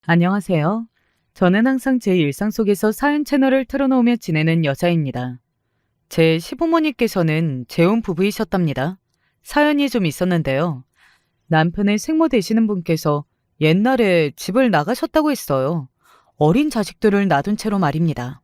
안녕하세요. 저는 항상 제 일상 속에서 사연 채널을 틀어놓으며 지내는 여자입니다. 제 시부모님께서는 재혼 부부이셨답니다. 사연이 좀 있었는데요. 남편의 생모 되시는 분께서 옛날에 집을 나가셨다고 했어요. 어린 자식들을 놔둔 채로 말입니다.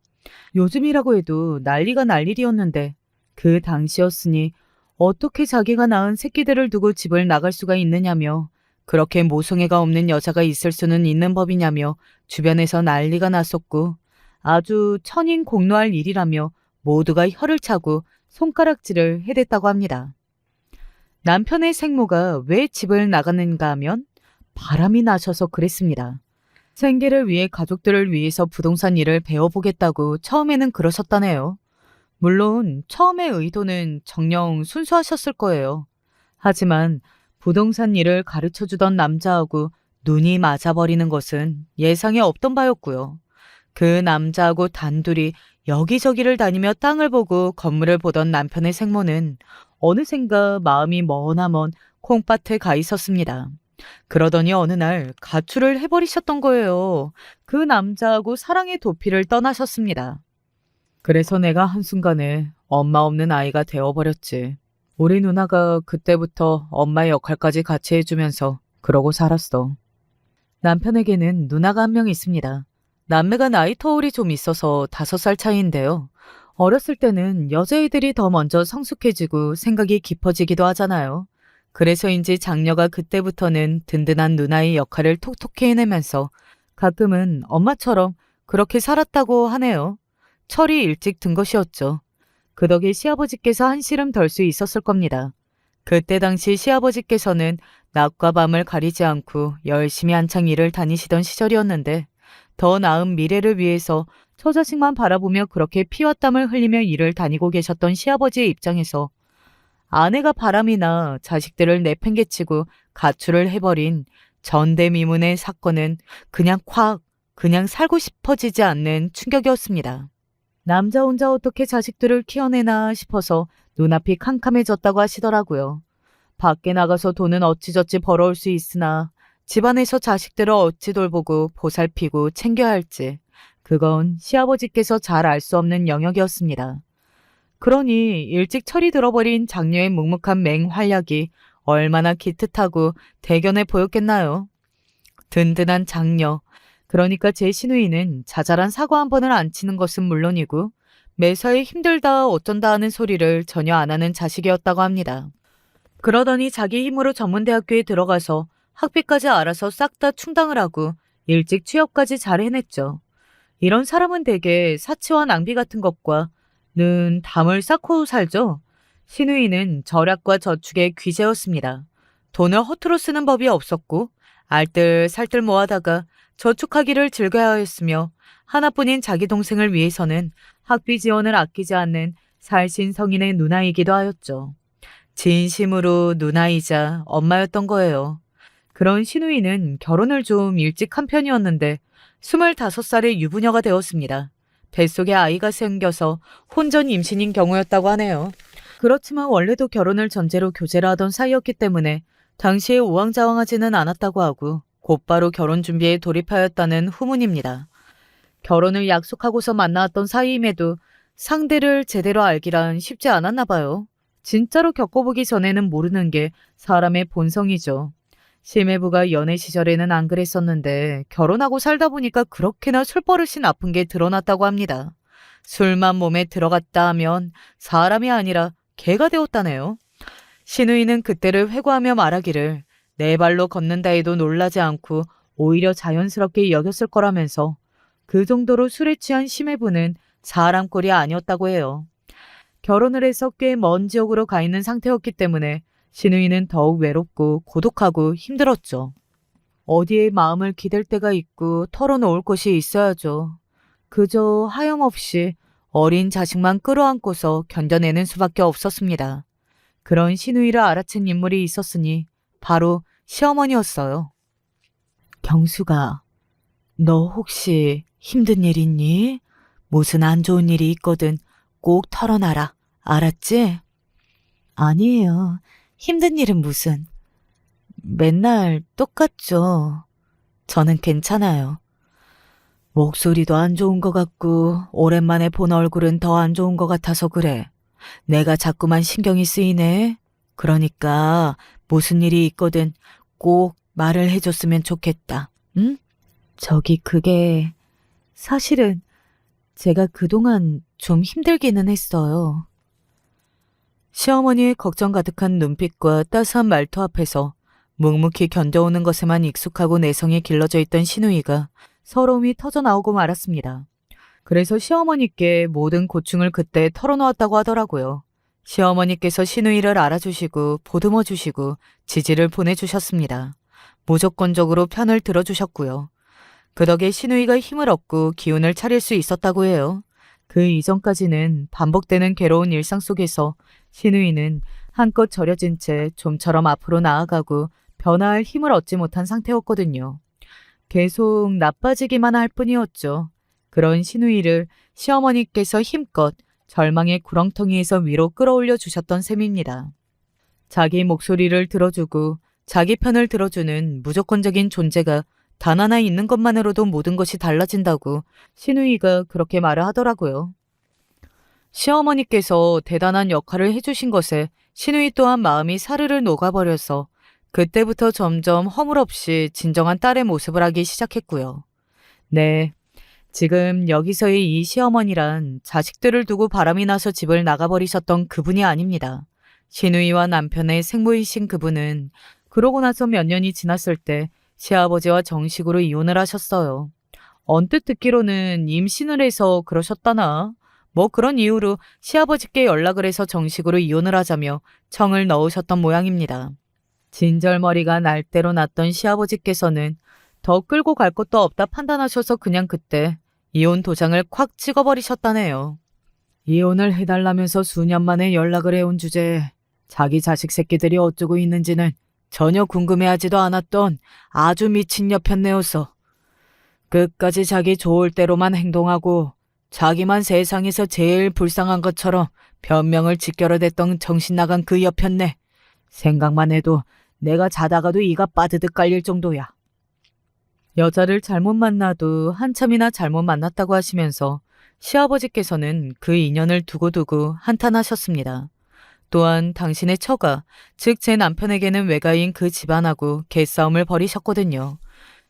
요즘이라고 해도 난리가 날 일이었는데 그 당시였으니 어떻게 자기가 낳은 새끼들을 두고 집을 나갈 수가 있느냐며 그렇게 모성애가 없는 여자가 있을 수는 있는 법이냐며 주변에서 난리가 났었고 아주 천인공노할 일이라며 모두가 혀를 차고 손가락질을 해댔다고 합니다. 남편의 생모가 왜 집을 나갔는가 하면 바람이 나셔서 그랬습니다. 생계를 위해 가족들을 위해서 부동산 일을 배워보겠다고 처음에는 그러셨다네요. 물론 처음의 의도는 정녕 순수하셨을 거예요. 하지만 부동산 일을 가르쳐주던 남자하고 눈이 맞아버리는 것은 예상에 없던 바였고요. 그 남자하고 단둘이 여기저기를 다니며 땅을 보고 건물을 보던 남편의 생모는 어느샌가 마음이 머나먼 콩밭에 가 있었습니다. 그러더니 어느 날 가출을 해버리셨던 거예요. 그 남자하고 사랑의 도피를 떠나셨습니다. 그래서 내가 한순간에 엄마 없는 아이가 되어버렸지. 우리 누나가 그때부터 엄마의 역할까지 같이 해주면서 그러고 살았어. 남편에게는 누나가 한 명 있습니다. 남매가 나이 터울이 좀 있어서 5살 차이인데요. 어렸을 때는 여자애들이 더 먼저 성숙해지고 생각이 깊어지기도 하잖아요. 그래서인지 장녀가 그때부터는 든든한 누나의 역할을 톡톡히 해내면서 가끔은 엄마처럼 그렇게 살았다고 하네요. 철이 일찍 든 것이었죠. 그 덕에 시아버지께서 한시름 덜 수 있었을 겁니다. 그때 당시 시아버지께서는 낮과 밤을 가리지 않고 열심히 한창 일을 다니시던 시절이었는데 더 나은 미래를 위해서 처자식만 바라보며 그렇게 피와 땀을 흘리며 일을 다니고 계셨던 시아버지의 입장에서 아내가 바람이나 자식들을 내팽개치고 가출을 해버린 전대미문의 사건은 그냥 살고 싶어지지 않는 충격이었습니다. 남자 혼자 어떻게 자식들을 키워내나 싶어서 눈앞이 캄캄해졌다고 하시더라고요. 밖에 나가서 돈은 어찌저찌 벌어올 수 있으나 집안에서 자식들을 어찌 돌보고 보살피고 챙겨야 할지 그건 시아버지께서 잘 알 수 없는 영역이었습니다. 그러니 일찍 철이 들어버린 장녀의 묵묵한 맹활약이 얼마나 기특하고 대견해 보였겠나요? 든든한 장녀, 그러니까 제 시누이는 자잘한 사과 한 번을 안 치는 것은 물론이고 매사에 힘들다 어쩐다 하는 소리를 전혀 안 하는 자식이었다고 합니다. 그러더니 자기 힘으로 전문대학교에 들어가서 학비까지 알아서 싹 다 충당을 하고 일찍 취업까지 잘 해냈죠. 이런 사람은 대개 사치와 낭비 같은 것과는 담을 쌓고 살죠. 시누이는 절약과 저축의 귀재였습니다. 돈을 허투루 쓰는 법이 없었고 알뜰살뜰 모아다가 저축하기를 즐겨야 했으며 하나뿐인 자기 동생을 위해서는 학비 지원을 아끼지 않는 살신성인의 누나이기도 하였죠. 진심으로 누나이자 엄마였던 거예요. 그런 시누이는 결혼을 좀 일찍 한 편이었는데 25살에 유부녀가 되었습니다. 뱃속에 아이가 생겨서 혼전 임신인 경우였다고 하네요. 그렇지만 원래도 결혼을 전제로 교제를 하던 사이였기 때문에 당시에 우왕좌왕하지는 않았다고 하고 곧바로 결혼 준비에 돌입하였다는 후문입니다. 결혼을 약속하고서 만나왔던 사이임에도 상대를 제대로 알기란 쉽지 않았나 봐요. 진짜로 겪어보기 전에는 모르는 게 사람의 본성이죠. 심해부가 연애 시절에는 안 그랬었는데 결혼하고 살다 보니까 그렇게나 술버릇이 나쁜 게 드러났다고 합니다. 술만 몸에 들어갔다 하면 사람이 아니라 개가 되었다네요. 시누이는 그때를 회고하며 말하기를 네 발로 걷는다 해도 놀라지 않고 오히려 자연스럽게 여겼을 거라면서 그 정도로 술에 취한 심해부는 사람 꼴이 아니었다고 해요. 결혼을 해서 꽤 먼 지역으로 가 있는 상태였기 때문에 시누이는 더욱 외롭고 고독하고 힘들었죠. 어디에 마음을 기댈 데가 있고 털어놓을 곳이 있어야죠. 그저 하염없이 어린 자식만 끌어안고서 견뎌내는 수밖에 없었습니다. 그런 시누이를 알아챈 인물이 있었으니 바로 시어머니였어요. 경수가, 너 혹시 힘든 일 있니? 무슨 안 좋은 일이 있거든 꼭 털어놔라. 알았지? 아니에요. 힘든 일은 무슨. 맨날 똑같죠. 저는 괜찮아요. 목소리도 안 좋은 것 같고 오랜만에 본 얼굴은 더 안 좋은 것 같아서 그래. 내가 자꾸만 신경이 쓰이네. 그러니까 무슨 일이 있거든 꼭 말을 해줬으면 좋겠다. 응? 저기 그게 사실은 제가 그동안 좀 힘들기는 했어요. 시어머니의 걱정 가득한 눈빛과 따스한 말투 앞에서 묵묵히 견뎌오는 것에만 익숙하고 내성이 길러져 있던 신우이가 서러움이 터져나오고 말았습니다. 그래서 시어머니께 모든 고충을 그때 털어놓았다고 하더라고요. 시어머니께서 신우이를 알아주시고 보듬어 주시고 지지를 보내주셨습니다. 무조건적으로 편을 들어주셨고요. 그 덕에 신우이가 힘을 얻고 기운을 차릴 수 있었다고 해요. 그 이전까지는 반복되는 괴로운 일상 속에서 신우이는 한껏 절여진 채 좀처럼 앞으로 나아가고 변화할 힘을 얻지 못한 상태였거든요. 계속 나빠지기만 할 뿐이었죠. 그런 신우이를 시어머니께서 힘껏 절망의 구렁텅이에서 위로 끌어올려 주셨던 셈입니다. 자기 목소리를 들어주고 자기 편을 들어주는 무조건적인 존재가 단 하나 있는 것만으로도 모든 것이 달라진다고 신우이가 그렇게 말을 하더라고요. 시어머니께서 대단한 역할을 해주신 것에 신우이 또한 마음이 사르르 녹아버려서 그때부터 점점 허물없이 진정한 딸의 모습을 하기 시작했고요. 네, 지금 여기서의 이 시어머니란 자식들을 두고 바람이 나서 집을 나가버리셨던 그분이 아닙니다. 신우이와 남편의 생모이신 그분은 그러고 나서 몇 년이 지났을 때 시아버지와 정식으로 이혼을 하셨어요. 언뜻 듣기로는 임신을 해서 그러셨다나? 뭐 그런 이유로 시아버지께 연락을 해서 정식으로 이혼을 하자며 청을 넣으셨던 모양입니다. 진절머리가 날 대로 났던 시아버지께서는 더 끌고 갈 것도 없다 판단하셔서 그냥 그때 이혼 도장을 콱 찍어버리셨다네요. 이혼을 해달라면서 수년 만에 연락을 해온 주제에 자기 자식 새끼들이 어쩌고 있는지는 전혀 궁금해하지도 않았던 아주 미친 여편네여서 끝까지 자기 좋을 대로만 행동하고 자기만 세상에서 제일 불쌍한 것처럼 변명을 짓결어댔던 정신나간 그 여편네. 생각만 해도 내가 자다가도 이가 빠드득 깔릴 정도야. 여자를 잘못 만나도 한참이나 잘못 만났다고 하시면서 시아버지께서는 그 인연을 두고두고 한탄하셨습니다. 또한 당신의 처가, 즉 제 남편에게는 외가인 그 집안하고 개싸움을 벌이셨거든요.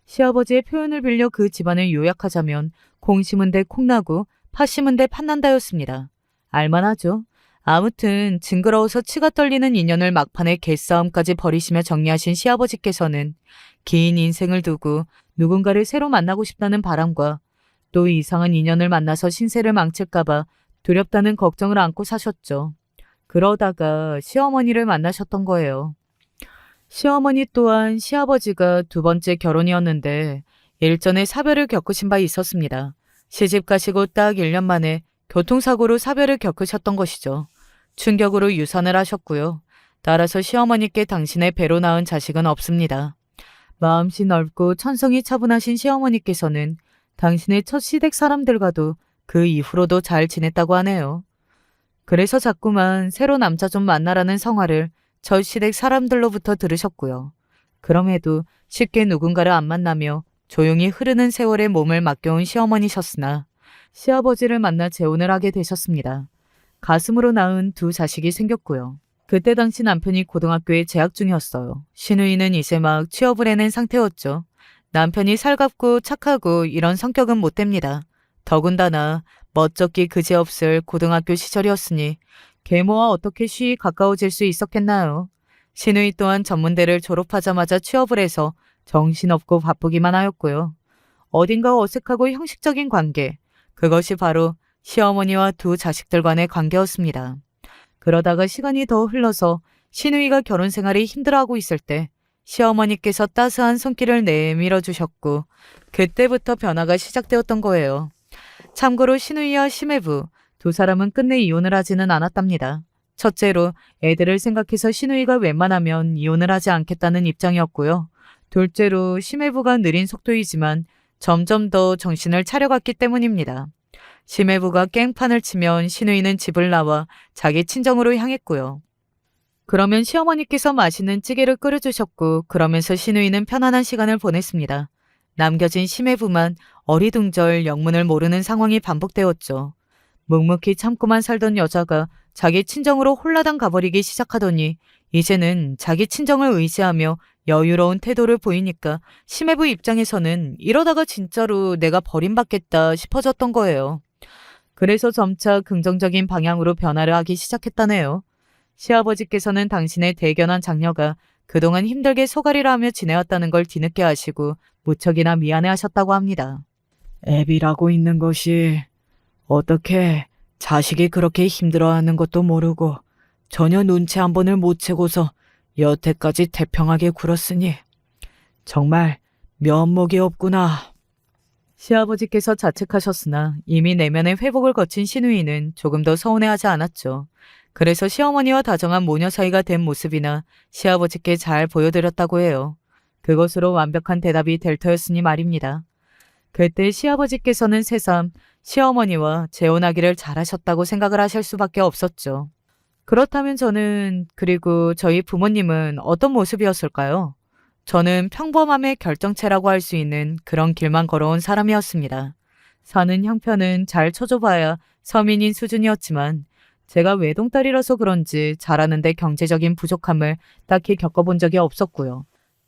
시아버지의 표현을 빌려 그 집안을 요약하자면 콩 심은 데 콩나고 팥 심은 데 팥난다였습니다. 알만하죠. 아무튼 징그러워서 치가 떨리는 인연을 막판에 개싸움까지 벌이시며 정리하신 시아버지께서는 긴 인생을 두고 누군가를 새로 만나고 싶다는 바람과 또 이상한 인연을 만나서 신세를 망칠까봐 두렵다는 걱정을 안고 사셨죠. 그러다가 시어머니를 만나셨던 거예요. 시어머니 또한 시아버지가 두 번째 결혼이었는데 일전에 사별을 겪으신 바 있었습니다. 시집 가시고 딱 1년 만에 교통사고로 사별을 겪으셨던 것이죠. 충격으로 유산을 하셨고요. 따라서 시어머니께 당신의 배로 낳은 자식은 없습니다. 마음씨 넓고 천성이 차분하신 시어머니께서는 당신의 첫 시댁 사람들과도 그 이후로도 잘 지냈다고 하네요. 그래서 자꾸만 새로 남자 좀 만나라는 성화를 첫 시댁 사람들로부터 들으셨고요. 그럼에도 쉽게 누군가를 안 만나며 조용히 흐르는 세월에 몸을 맡겨온 시어머니셨으나 시아버지를 만나 재혼을 하게 되셨습니다. 가슴으로 낳은 두 자식이 생겼고요. 그때 당시 남편이 고등학교에 재학 중이었어요. 신우이는 이제 막 취업을 해낸 상태였죠. 남편이 살갑고 착하고 이런 성격은 못 됩니다. 더군다나 멋쩍기 그지없을 고등학교 시절이었으니 계모와 어떻게 쉬이 가까워질 수 있었겠나요. 신우이 또한 전문대를 졸업하자마자 취업을 해서 정신없고 바쁘기만 하였고요. 어딘가 어색하고 형식적인 관계, 그것이 바로 시어머니와 두 자식들 간의 관계였습니다. 그러다가 시간이 더 흘러서 신우이가 결혼 생활이 힘들어하고 있을 때 시어머니께서 따스한 손길을 내밀어 주셨고 그때부터 변화가 시작되었던 거예요. 참고로 신우이와 심해부 두 사람은 끝내 이혼을 하지는 않았답니다. 첫째로 애들을 생각해서 신우이가 웬만하면 이혼을 하지 않겠다는 입장이었고요. 둘째로 심해부가 느린 속도이지만 점점 더 정신을 차려갔기 때문입니다. 심해부가 깽판을 치면 신우이는 집을 나와 자기 친정으로 향했고요. 그러면 시어머니께서 맛있는 찌개를 끓여주셨고 그러면서 신우이는 편안한 시간을 보냈습니다. 남겨진 심해부만 어리둥절 영문을 모르는 상황이 반복되었죠. 묵묵히 참고만 살던 여자가 자기 친정으로 홀라당 가버리기 시작하더니 이제는 자기 친정을 의지하며 여유로운 태도를 보이니까 심해부 입장에서는 이러다가 진짜로 내가 버림받겠다 싶어졌던 거예요. 그래서 점차 긍정적인 방향으로 변화를 하기 시작했다네요. 시아버지께서는 당신의 대견한 장녀가 그동안 힘들게 소가리를 하며 지내왔다는 걸 뒤늦게 아시고 무척이나 미안해하셨다고 합니다. 애비라고 있는 것이 어떻게 자식이 그렇게 힘들어하는 것도 모르고 전혀 눈치 한 번을 못 채고서 여태까지 태평하게 굴었으니 정말 면목이 없구나. 시아버지께서 자책하셨으나 이미 내면의 회복을 거친 신우이는 조금 더 서운해하지 않았죠. 그래서 시어머니와 다정한 모녀 사이가 된 모습이나 시아버지께 잘 보여드렸다고 해요. 그것으로 완벽한 대답이 될 터였으니 말입니다. 그때 시아버지께서는 새삼 시어머니와 재혼하기를 잘하셨다고 생각을 하실 수밖에 없었죠. 그렇다면 저는, 그리고 저희 부모님은 어떤 모습이었을까요? 저는 평범함의 결정체라고 할 수 있는 그런 길만 걸어온 사람이었습니다. 사는 형편은 잘 쳐줘봐야 서민인 수준이었지만 제가 외동딸이라서 그런지 자라는데 경제적인 부족함을 딱히 겪어본 적이 없었고요.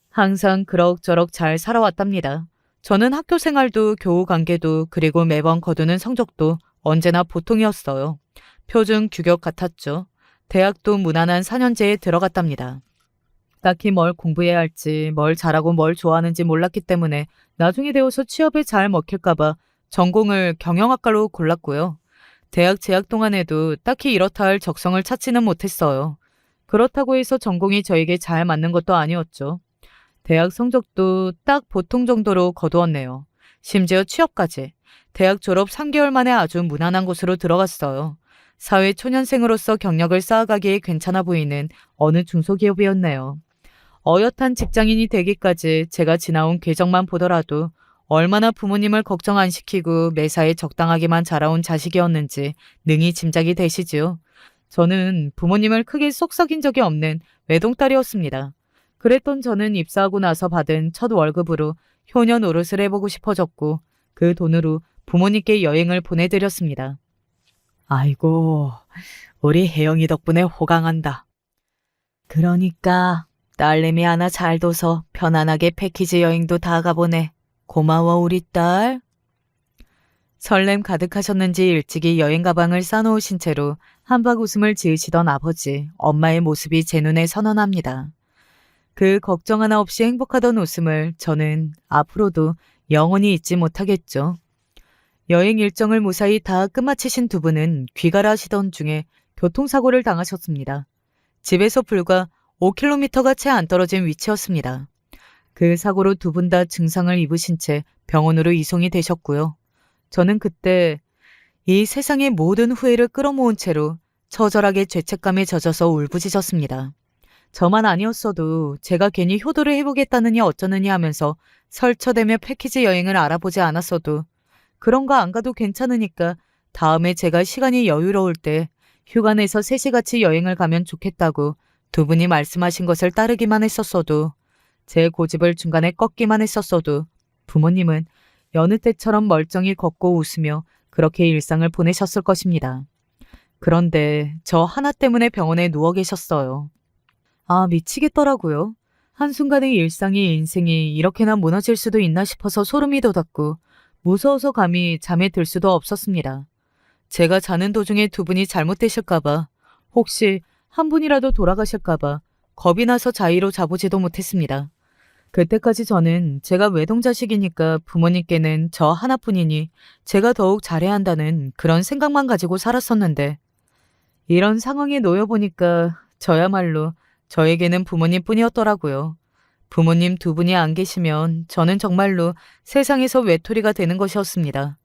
항상 그럭저럭 잘 살아왔답니다. 저는 학교 생활도 교우 관계도 그리고 매번 거두는 성적도 언제나 보통이었어요. 표준 규격 같았죠. 대학도 무난한 4년제에 들어갔답니다. 딱히 뭘 공부해야 할지, 뭘 잘하고 뭘 좋아하는지 몰랐기 때문에 나중에 되어서 취업에 잘 먹힐까봐 전공을 경영학과로 골랐고요. 대학 재학 동안에도 딱히 이렇다 할 적성을 찾지는 못했어요. 그렇다고 해서 전공이 저에게 잘 맞는 것도 아니었죠. 대학 성적도 딱 보통 정도로 거두었네요. 심지어 취업까지. 대학 졸업 3개월 만에 아주 무난한 곳으로 들어갔어요. 사회 초년생으로서 경력을 쌓아가기에 괜찮아 보이는 어느 중소기업이었네요. 어엿한 직장인이 되기까지 제가 지나온 궤적만 보더라도 얼마나 부모님을 걱정 안 시키고 매사에 적당하게만 자라온 자식이었는지 능히 짐작이 되시지요. 저는 부모님을 크게 속썩인 적이 없는 외동딸이었습니다. 그랬던 저는 입사하고 나서 받은 첫 월급으로 효녀 노릇을 해보고 싶어졌고 그 돈으로 부모님께 여행을 보내드렸습니다. 아이고, 우리 혜영이 덕분에 호강한다. 그러니까 딸내미 하나 잘 둬서 편안하게 패키지 여행도 다 가보네. 고마워 우리 딸. 설렘 가득하셨는지 일찍이 여행 가방을 싸놓으신 채로 한박 웃음을 지으시던 아버지, 엄마의 모습이 제 눈에 선언합니다. 그 걱정 하나 없이 행복하던 웃음을 저는 앞으로도 영원히 잊지 못하겠죠. 여행 일정을 무사히 다 끝마치신 두 분은 귀가를 하시던 중에 교통사고를 당하셨습니다. 집에서 불과 5km가 채 안 떨어진 위치였습니다. 그 사고로 두 분 다 증상을 입으신 채 병원으로 이송이 되셨고요. 저는 그때 이 세상의 모든 후회를 끌어모은 채로 처절하게 죄책감에 젖어서 울부짖었습니다. 저만 아니었어도 제가 괜히 효도를 해보겠다느니 어쩌느니 하면서 설쳐대며 패키지 여행을 알아보지 않았어도 그런 거 안 가도 괜찮으니까 다음에 제가 시간이 여유로울 때 휴가 내서 셋이 같이 여행을 가면 좋겠다고 두 분이 말씀하신 것을 따르기만 했었어도 제 고집을 중간에 꺾기만 했었어도 부모님은 여느 때처럼 멀쩡히 걷고 웃으며 그렇게 일상을 보내셨을 것입니다. 그런데 저 하나 때문에 병원에 누워 계셨어요. 아, 미치겠더라고요. 한순간의 일상이 인생이 이렇게나 무너질 수도 있나 싶어서 소름이 돋았고 무서워서 감히 잠에 들 수도 없었습니다. 제가 자는 도중에 두 분이 잘못되실까봐, 혹시 한 분이라도 돌아가실까봐 겁이 나서 자의로 자보지도 못했습니다. 그때까지 저는 제가 외동자식이니까 부모님께는 저 하나뿐이니 제가 더욱 잘해야 한다는 그런 생각만 가지고 살았었는데 이런 상황에 놓여보니까 저야말로 저에게는 부모님뿐이었더라고요. 부모님 두 분이 안 계시면 저는 정말로 세상에서 외톨이가 되는 것이었습니다.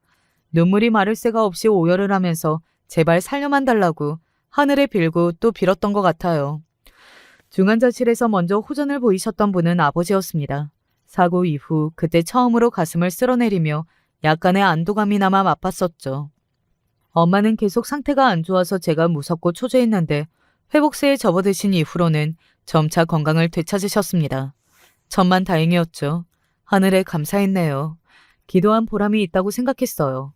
눈물이 마를 새가 없이 오열을 하면서 제발 살려만 달라고 하늘에 빌고 또 빌었던 것 같아요. 중환자실에서 먼저 호전을 보이셨던 분은 아버지였습니다. 사고 이후 그때 처음으로 가슴을 쓸어내리며 약간의 안도감이 남아 맛봤었죠. 엄마는 계속 상태가 안 좋아서 제가 무섭고 초조했는데 회복세에 접어드신 이후로는 점차 건강을 되찾으셨습니다. 천만 다행이었죠. 하늘에 감사했네요. 기도한 보람이 있다고 생각했어요.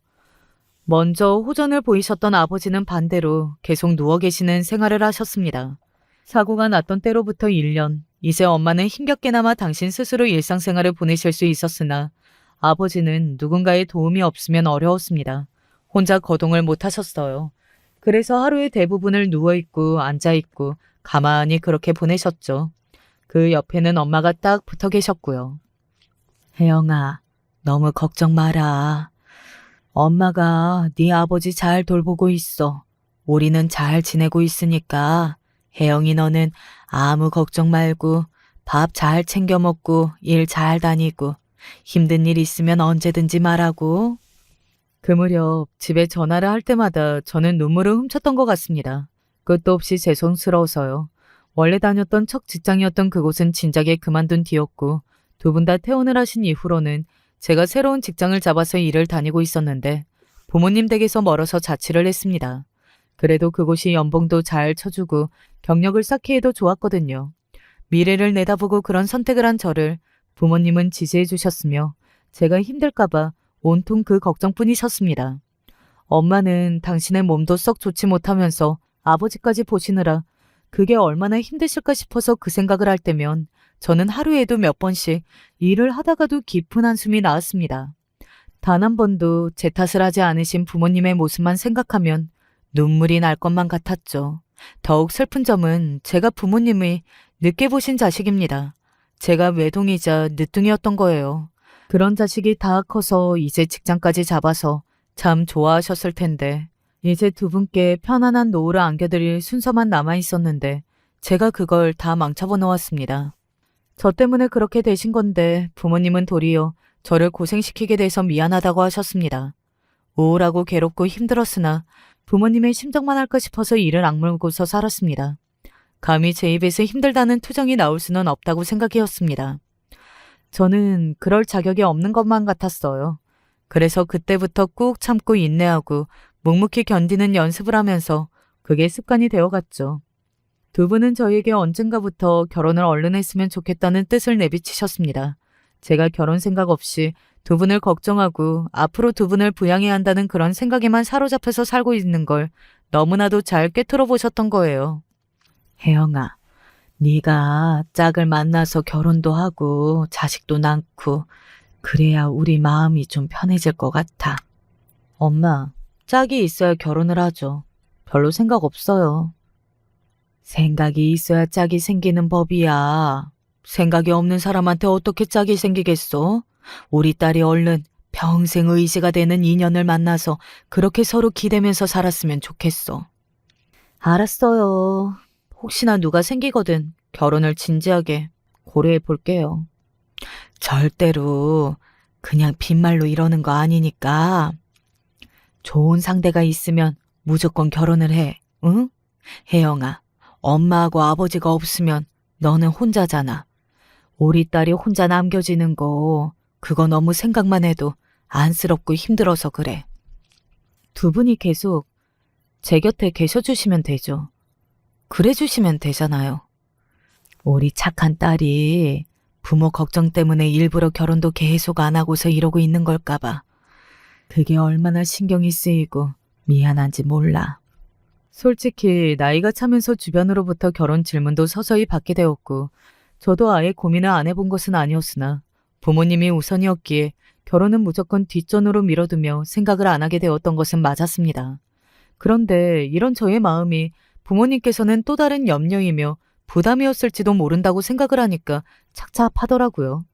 먼저 호전을 보이셨던 아버지는 반대로 계속 누워 계시는 생활을 하셨습니다. 사고가 났던 때로부터 1년, 이제 엄마는 힘겹게나마 당신 스스로 일상생활을 보내실 수 있었으나 아버지는 누군가의 도움이 없으면 어려웠습니다. 혼자 거동을 못 하셨어요. 그래서 하루의 대부분을 누워있고 앉아있고 가만히 그렇게 보내셨죠. 그 옆에는 엄마가 딱 붙어 계셨고요. 혜영아, 너무 걱정 마라. 엄마가 네 아버지 잘 돌보고 있어. 우리는 잘 지내고 있으니까 혜영이 너는 아무 걱정 말고 밥 잘 챙겨 먹고 일 잘 다니고 힘든 일 있으면 언제든지 말하고. 그 무렵 집에 전화를 할 때마다 저는 눈물을 훔쳤던 것 같습니다. 끝도 없이 죄송스러워서요. 원래 다녔던 첫 직장이었던 그곳은 진작에 그만둔 뒤였고 두 분 다 퇴원을 하신 이후로는 제가 새로운 직장을 잡아서 일을 다니고 있었는데 부모님 댁에서 멀어서 자취를 했습니다. 그래도 그곳이 연봉도 잘 쳐주고 경력을 쌓기 에도 좋았거든요. 미래를 내다보고 그런 선택을 한 저를 부모님은 지지해 주셨으며 제가 힘들까봐 온통 그 걱정뿐이셨습니다. 엄마는 당신의 몸도 썩 좋지 못하면서 아버지까지 보시느라 그게 얼마나 힘드실까 싶어서 그 생각을 할 때면 저는 하루에도 몇 번씩 일을 하다가도 깊은 한숨이 나왔습니다. 단 한 번도 제 탓을 하지 않으신 부모님의 모습만 생각하면 눈물이 날 것만 같았죠. 더욱 슬픈 점은 제가 부모님이 늦게 보신 자식입니다. 제가 외동이자 늦둥이였던 거예요. 그런 자식이 다 커서 이제 직장까지 잡아서 참 좋아하셨을 텐데 이제 두 분께 편안한 노후를 안겨드릴 순서만 남아있었는데 제가 그걸 다 망쳐버 놓았습니다. 저 때문에 그렇게 되신 건데 부모님은 도리어 저를 고생시키게 돼서 미안하다고 하셨습니다. 우울하고 괴롭고 힘들었으나 부모님의 심정만 할까 싶어서 이를 악물고서 살았습니다. 감히 제 입에서 힘들다는 투정이 나올 수는 없다고 생각이었습니다. 저는 그럴 자격이 없는 것만 같았어요. 그래서 그때부터 꾹 참고 인내하고 묵묵히 견디는 연습을 하면서 그게 습관이 되어갔죠. 두 분은 저에게 언젠가부터 결혼을 얼른 했으면 좋겠다는 뜻을 내비치셨습니다. 제가 결혼 생각 없이 두 분을 걱정하고 앞으로 두 분을 부양해야 한다는 그런 생각에만 사로잡혀서 살고 있는 걸 너무나도 잘 꿰뚫어 보셨던 거예요. 혜영아, 네가 짝을 만나서 결혼도 하고 자식도 낳고 그래야 우리 마음이 좀 편해질 것 같아. 엄마, 짝이 있어야 결혼을 하죠. 별로 생각 없어요. 생각이 있어야 짝이 생기는 법이야. 생각이 없는 사람한테 어떻게 짝이 생기겠어? 우리 딸이 얼른 평생 의지가 되는 인연을 만나서 그렇게 서로 기대면서 살았으면 좋겠어. 알았어요. 혹시나 누가 생기거든 결혼을 진지하게 고려해 볼게요. 절대로 그냥 빈말로 이러는 거 아니니까. 좋은 상대가 있으면 무조건 결혼을 해, 응? 혜영아, 엄마하고 아버지가 없으면 너는 혼자잖아. 우리 딸이 혼자 남겨지는 거 그거 너무 생각만 해도 안쓰럽고 힘들어서 그래. 두 분이 계속 제 곁에 계셔주시면 되죠. 그래 주시면 되잖아요. 우리 착한 딸이 부모 걱정 때문에 일부러 결혼도 계속 안 하고서 이러고 있는 걸까봐 그게 얼마나 신경이 쓰이고 미안한지 몰라. 솔직히 나이가 차면서 주변으로부터 결혼 질문도 서서히 받게 되었고 저도 아예 고민을 안 해본 것은 아니었으나 부모님이 우선이었기에 결혼은 무조건 뒷전으로 밀어두며 생각을 안 하게 되었던 것은 맞았습니다. 그런데 이런 저의 마음이 부모님께서는 또 다른 염려이며 부담이었을지도 모른다고 생각을 하니까 착잡하더라고요.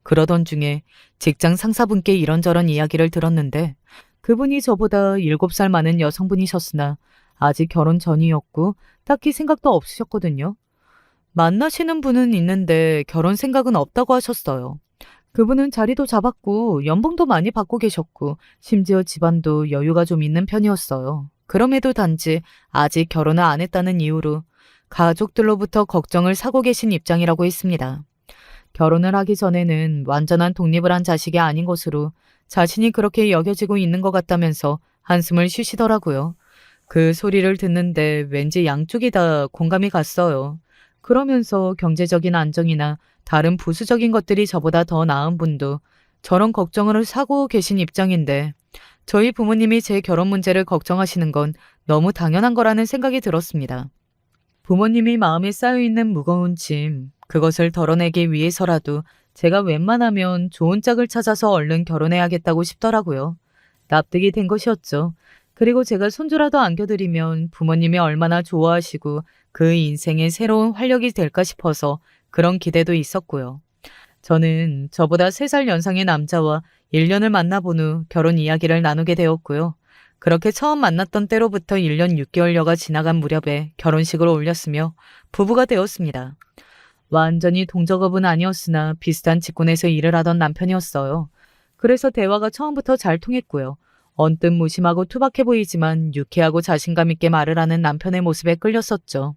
그러던 중에 직장 상사분께 이런저런 이야기를 들었는데 그분이 저보다 7살 많은 여성분이셨으나 아직 결혼 전이었고 딱히 생각도 없으셨거든요. 만나시는 분은 있는데 결혼 생각은 없다고 하셨어요. 그분은 자리도 잡았고 연봉도 많이 받고 계셨고 심지어 집안도 여유가 좀 있는 편이었어요. 그럼에도 단지 아직 결혼을 안 했다는 이유로 가족들로부터 걱정을 사고 계신 입장이라고 했습니다. 결혼을 하기 전에는 완전한 독립을 한 자식이 아닌 것으로 자신이 그렇게 여겨지고 있는 것 같다면서 한숨을 쉬시더라고요. 그 소리를 듣는데 왠지 양쪽이 다 공감이 갔어요. 그러면서 경제적인 안정이나 다른 부수적인 것들이 저보다 더 나은 분도 저런 걱정을 하고 계신 입장인데 저희 부모님이 제 결혼 문제를 걱정하시는 건 너무 당연한 거라는 생각이 들었습니다. 부모님이 마음에 쌓여있는 무거운 짐, 그것을 덜어내기 위해서라도 제가 웬만하면 좋은 짝을 찾아서 얼른 결혼해야겠다고 싶더라고요. 납득이 된 것이었죠. 그리고 제가 손주라도 안겨드리면 부모님이 얼마나 좋아하시고 그 인생의 새로운 활력이 될까 싶어서 그런 기대도 있었고요. 저는 저보다 3살 연상의 남자와 1년을 만나본 후 결혼 이야기를 나누게 되었고요. 그렇게 처음 만났던 때로부터 1년 6개월여가 지나간 무렵에 결혼식을 올렸으며 부부가 되었습니다. 완전히 동정업은 아니었으나 비슷한 직군에서 일을 하던 남편이었어요. 그래서 대화가 처음부터 잘 통했고요. 언뜻 무심하고 투박해 보이지만 유쾌하고 자신감 있게 말을 하는 남편의 모습에 끌렸었죠.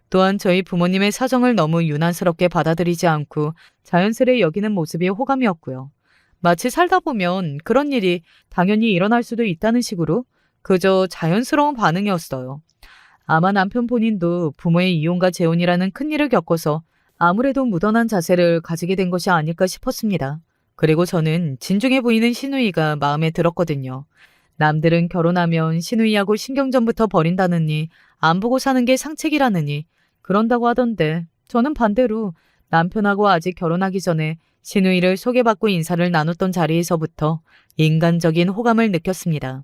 또한 저희 부모님의 사정을 너무 유난스럽게 받아들이지 않고 자연스레 여기는 모습이 호감이었고요. 마치 살다 보면 그런 일이 당연히 일어날 수도 있다는 식으로 그저 자연스러운 반응이었어요. 아마 남편 본인도 부모의 이혼과 재혼이라는 큰일을 겪어서 아무래도 무던한 자세를 가지게 된 것이 아닐까 싶었습니다. 그리고 저는 진중해 보이는 시누이가 마음에 들었거든요. 남들은 결혼하면 시누이하고 신경전부터 버린다느니 안 보고 사는 게 상책이라느니 그런다고 하던데 저는 반대로 남편하고 아직 결혼하기 전에 시누이를 소개받고 인사를 나눴던 자리에서부터 인간적인 호감을 느꼈습니다.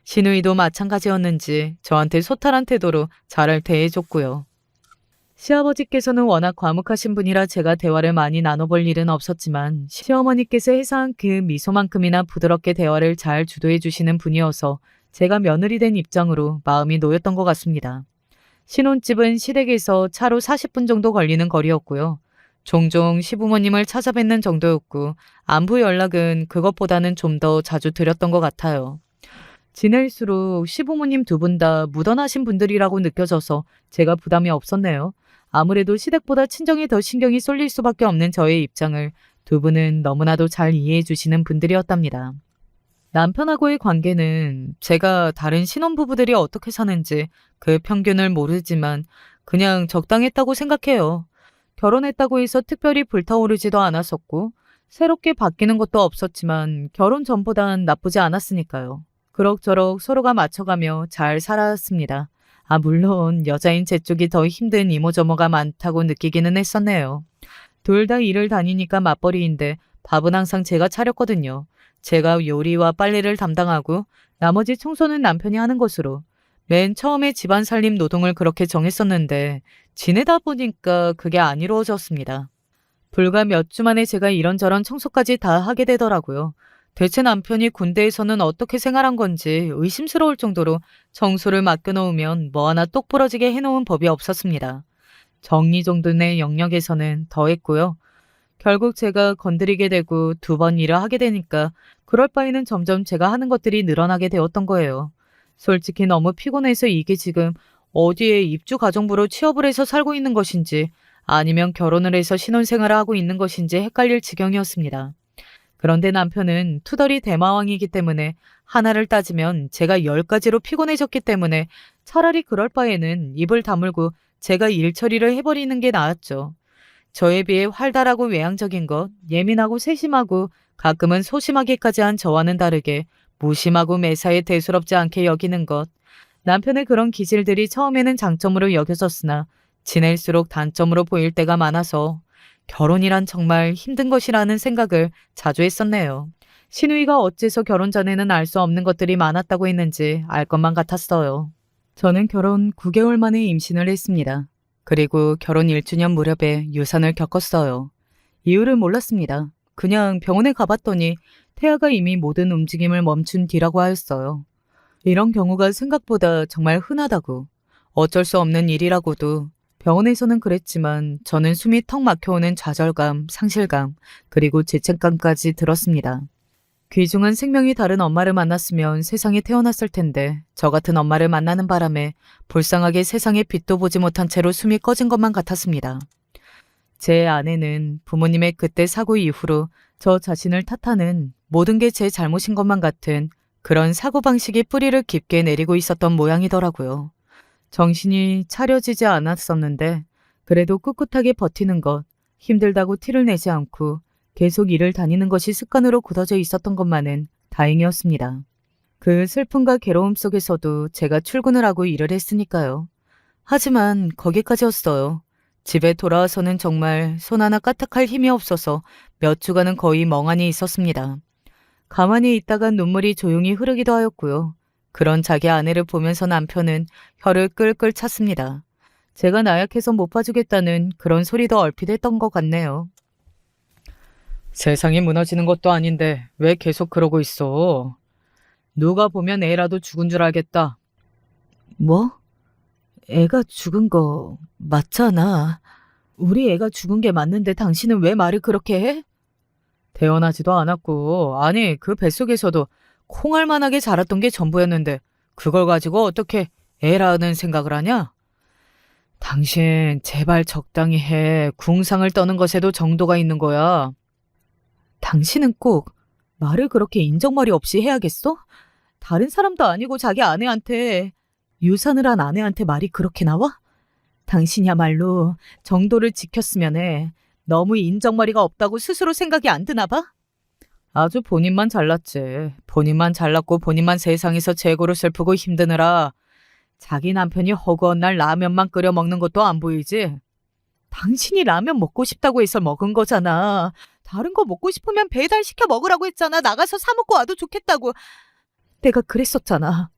시누이도 마찬가지였는지 저한테 소탈한 태도로 잘 대해줬고요. 시아버지께서는 워낙 과묵하신 분이라 제가 대화를 많이 나눠볼 일은 없었지만 시어머니께서 해사한 그 미소만큼이나 부드럽게 대화를 잘 주도해 주시는 분이어서 제가 며느리 된 입장으로 마음이 놓였던 것 같습니다. 신혼집은 시댁에서 차로 40분 정도 걸리는 거리였고요. 종종 시부모님을 찾아뵙는 정도였고 안부 연락은 그것보다는 좀 더 자주 드렸던 것 같아요. 지낼수록 시부모님 두 분 다 무던하신 분들이라고 느껴져서 제가 부담이 없었네요. 아무래도 시댁보다 친정에 더 신경이 쏠릴 수밖에 없는 저의 입장을 두 분은 너무나도 잘 이해해 주시는 분들이었답니다. 남편하고의 관계는 제가 다른 신혼부부들이 어떻게 사는지 그 평균을 모르지만 그냥 적당했다고 생각해요. 결혼했다고 해서 특별히 불타오르지도 않았었고 새롭게 바뀌는 것도 없었지만 결혼 전보단 나쁘지 않았으니까요. 그럭저럭 서로가 맞춰가며 잘 살았습니다. 물론 여자인 제 쪽이 더 힘든 이모저모가 많다고 느끼기는 했었네요. 둘 다 일을 다니니까 맞벌이인데 밥은 항상 제가 차렸거든요. 제가 요리와 빨래를 담당하고 나머지 청소는 남편이 하는 것으로. 맨 처음에 집안 살림 노동을 그렇게 정했었는데 지내다 보니까 그게 안 이루어졌습니다. 불과 몇 주 만에 제가 이런저런 청소까지 다 하게 되더라고요. 대체 남편이 군대에서는 어떻게 생활한 건지 의심스러울 정도로 청소를 맡겨놓으면 뭐 하나 똑 부러지게 해놓은 법이 없었습니다. 정리정돈의 영역에서는 더 했고요. 결국 제가 건드리게 되고 2번 일을 하게 되니까 그럴 바에는 점점 제가 하는 것들이 늘어나게 되었던 거예요. 솔직히 너무 피곤해서 이게 지금 어디에 입주 가정부로 취업을 해서 살고 있는 것인지 아니면 결혼을 해서 신혼생활을 하고 있는 것인지 헷갈릴 지경이었습니다. 그런데 남편은 투덜이 대마왕이기 때문에 하나를 따지면 제가 10가지로 피곤해졌기 때문에 차라리 그럴 바에는 입을 다물고 제가 일 처리를 해버리는 게 나았죠. 저에 비해 활달하고 외향적인 것, 예민하고 세심하고 가끔은 소심하기까지 한 저와는 다르게 무심하고 매사에 대수롭지 않게 여기는 것. 남편의 그런 기질들이 처음에는 장점으로 여겨졌으나 지낼수록 단점으로 보일 때가 많아서 결혼이란 정말 힘든 것이라는 생각을 자주 했었네요. 시누이가 어째서 결혼 전에는 알 수 없는 것들이 많았다고 했는지 알 것만 같았어요. 저는 결혼 9개월 만에 임신을 했습니다. 그리고 결혼 1주년 무렵에 유산을 겪었어요. 이유를 몰랐습니다. 그냥 병원에 가봤더니 태아가 이미 모든 움직임을 멈춘 뒤라고 하였어요. 이런 경우가 생각보다 정말 흔하다고, 어쩔 수 없는 일이라고도 병원에서는 그랬지만 저는 숨이 턱 막혀오는 좌절감, 상실감, 그리고 죄책감까지 들었습니다. 귀중한 생명이 다른 엄마를 만났으면 세상에 태어났을 텐데 저 같은 엄마를 만나는 바람에 불쌍하게 세상에 빛도 보지 못한 채로 숨이 꺼진 것만 같았습니다. 제 아내는 부모님의 그때 사고 이후로 저 자신을 탓하는 모든 게 제 잘못인 것만 같은 그런 사고방식이 뿌리를 깊게 내리고 있었던 모양이더라고요. 정신이 차려지지 않았었는데 그래도 꿋꿋하게 버티는 것, 힘들다고 티를 내지 않고 계속 일을 다니는 것이 습관으로 굳어져 있었던 것만은 다행이었습니다. 그 슬픔과 괴로움 속에서도 제가 출근을 하고 일을 했으니까요. 하지만 거기까지였어요. 집에 돌아와서는 정말 손 하나 까딱할 힘이 없어서 몇 주간은 거의 멍하니 있었습니다. 가만히 있다가 눈물이 조용히 흐르기도 하였고요. 그런 자기 아내를 보면서 남편은 혀를 끌끌 찼습니다. 제가 나약해서 못 봐주겠다는 그런 소리도 얼핏 했던 것 같네요. 세상이 무너지는 것도 아닌데 왜 계속 그러고 있어? 누가 보면 애라도 죽은 줄 알겠다. 뭐? 애가 죽은 거 맞잖아. 우리 애가 죽은 게 맞는데 당신은 왜 말을 그렇게 해? 태어나지도 않았고, 아니, 그 뱃속에서도 콩알만하게 자랐던 게 전부였는데 그걸 가지고 어떻게 애라는 생각을 하냐? 당신 제발 적당히 해. 궁상을 떠는 것에도 정도가 있는 거야. 당신은 꼭 말을 그렇게 인정머리 없이 해야겠어? 다른 사람도 아니고 자기 아내한테, 유산을 한 아내한테 말이 그렇게 나와? 당신이야말로 정도를 지켰으면 해. 너무 인정머리가 없다고 스스로 생각이 안 드나 봐? 아주 본인만 잘났지. 본인만 잘났고 본인만 세상에서 최고로 슬프고 힘드느라 자기 남편이 허구한 날 라면만 끓여 먹는 것도 안 보이지? 당신이 라면 먹고 싶다고 해서 먹은 거잖아. 다른 거 먹고 싶으면 배달시켜 먹으라고 했잖아. 나가서 사 먹고 와도 좋겠다고. 내가 그랬었잖아.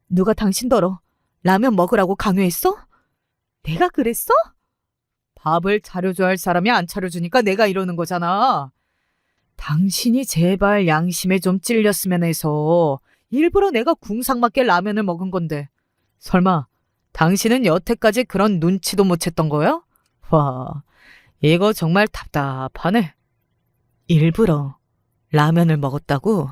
누가 당신더러 라면 먹으라고 강요했어? 내가 그랬어? 밥을 차려줘야 할 사람이 안 차려주니까 내가 이러는 거잖아. 당신이 제발 양심에 좀 찔렸으면 해서 일부러 내가 궁상맞게 라면을 먹은 건데. 설마 당신은 여태까지 그런 눈치도 못 챘던 거야? 와, 이거 정말 답답하네. 일부러 라면을 먹었다고?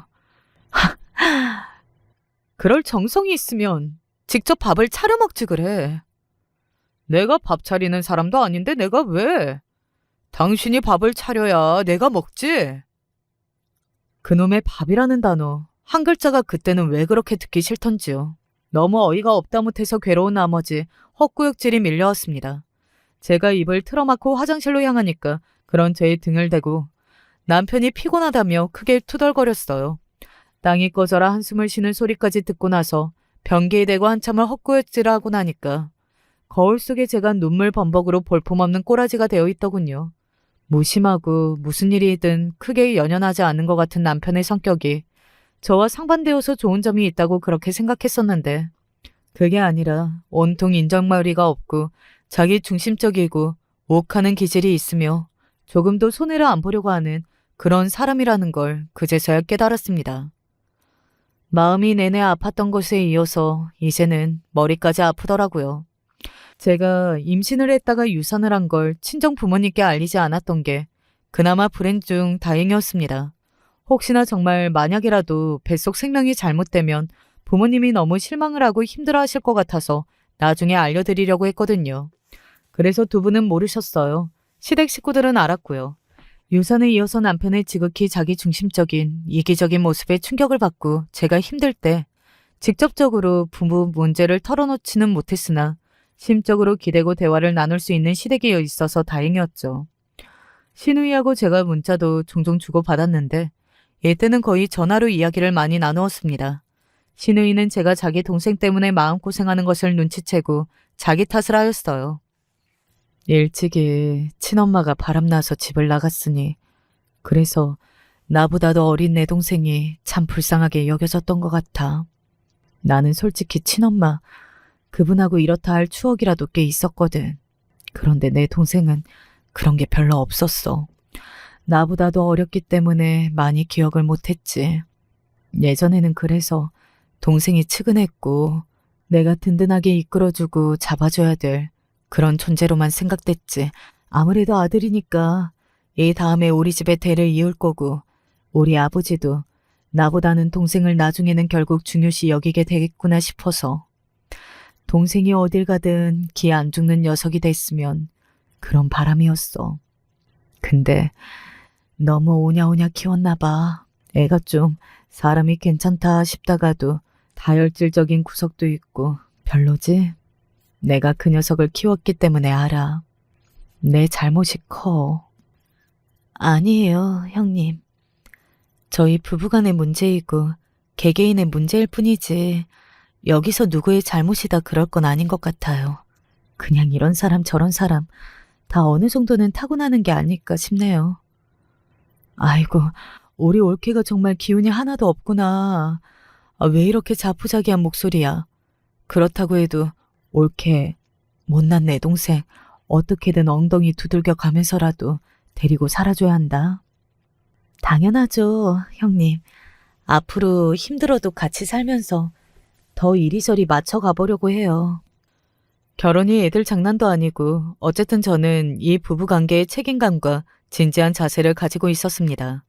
그럴 정성이 있으면 직접 밥을 차려 먹지 그래. 내가 밥 차리는 사람도 아닌데 내가 왜? 당신이 밥을 차려야 내가 먹지. 그놈의 밥이라는 단어, 한 글자가 그때는 왜 그렇게 듣기 싫던지요. 너무 어이가 없다 못해서 괴로운 나머지 헛구역질이 밀려왔습니다. 제가 입을 틀어막고 화장실로 향하니까 그런 제 등을 대고 남편이 피곤하다며 크게 투덜거렸어요. 땅이 꺼져라 한숨을 쉬는 소리까지 듣고 나서 변기에 대고 한참을 헛구역질하고 나니까 거울 속에 제가 눈물 범벅으로 볼품없는 꼬라지가 되어 있더군요. 무심하고 무슨 일이든 크게 연연하지 않는 것 같은 남편의 성격이 저와 상반되어서 좋은 점이 있다고 그렇게 생각했었는데 그게 아니라 온통 인정머리가 없고 자기 중심적이고 욱하는 기질이 있으며 조금도 손해를 안 보려고 하는 그런 사람이라는 걸 그제서야 깨달았습니다. 마음이 내내 아팠던 것에 이어서 이제는 머리까지 아프더라고요. 제가 임신을 했다가 유산을 한 걸 친정 부모님께 알리지 않았던 게 그나마 불행 중 다행이었습니다. 혹시나 정말 만약이라도 뱃속 생명이 잘못되면 부모님이 너무 실망을 하고 힘들어하실 것 같아서 나중에 알려드리려고 했거든요. 그래서 두 분은 모르셨어요. 시댁 식구들은 알았고요. 유산에 이어서 남편의 지극히 자기 중심적인 이기적인 모습에 충격을 받고 제가 힘들 때 직접적으로 부부 문제를 털어놓지는 못했으나 심적으로 기대고 대화를 나눌 수 있는 시댁이 있어서 다행이었죠. 신우이하고 제가 문자도 종종 주고받았는데 이때는 거의 전화로 이야기를 많이 나누었습니다. 신우이는 제가 자기 동생 때문에 마음고생하는 것을 눈치채고 자기 탓을 하였어요. 일찍이 친엄마가 바람나서 집을 나갔으니 그래서 나보다도 어린 내 동생이 참 불쌍하게 여겨졌던 것 같아. 나는 솔직히 친엄마 그분하고 이렇다 할 추억이라도 꽤 있었거든. 그런데 내 동생은 그런 게 별로 없었어. 나보다도 어렸기 때문에 많이 기억을 못했지. 예전에는 그래서 동생이 측은했고 내가 든든하게 이끌어주고 잡아줘야 될 그런 존재로만 생각됐지. 아무래도 아들이니까 이 다음에 우리 집의 대를 이을 거고 우리 아버지도 나보다는 동생을 나중에는 결국 중요시 여기게 되겠구나 싶어서 동생이 어딜 가든 기 안 죽는 녀석이 됐으면 그런 바람이었어. 근데 너무 오냐오냐 키웠나 봐. 애가 좀 사람이 괜찮다 싶다가도 다혈질적인 구석도 있고 별로지? 내가 그 녀석을 키웠기 때문에 알아. 내 잘못이 커. 아니에요, 형님. 저희 부부간의 문제이고 개개인의 문제일 뿐이지 여기서 누구의 잘못이다 그럴 건 아닌 것 같아요. 그냥 이런 사람 저런 사람 다 어느 정도는 타고나는 게 아닐까 싶네요. 아이고, 우리 올케가 정말 기운이 하나도 없구나. 왜 이렇게 자포자기한 목소리야. 그렇다고 해도 올케, 못난 내 동생 어떻게든 엉덩이 두들겨 가면서라도 데리고 살아줘야 한다. 당연하죠, 형님. 앞으로 힘들어도 같이 살면서 더 이리저리 맞춰 가보려고 해요. 결혼이 애들 장난도 아니고 어쨌든 저는 이 부부관계의 책임감과 진지한 자세를 가지고 있었습니다.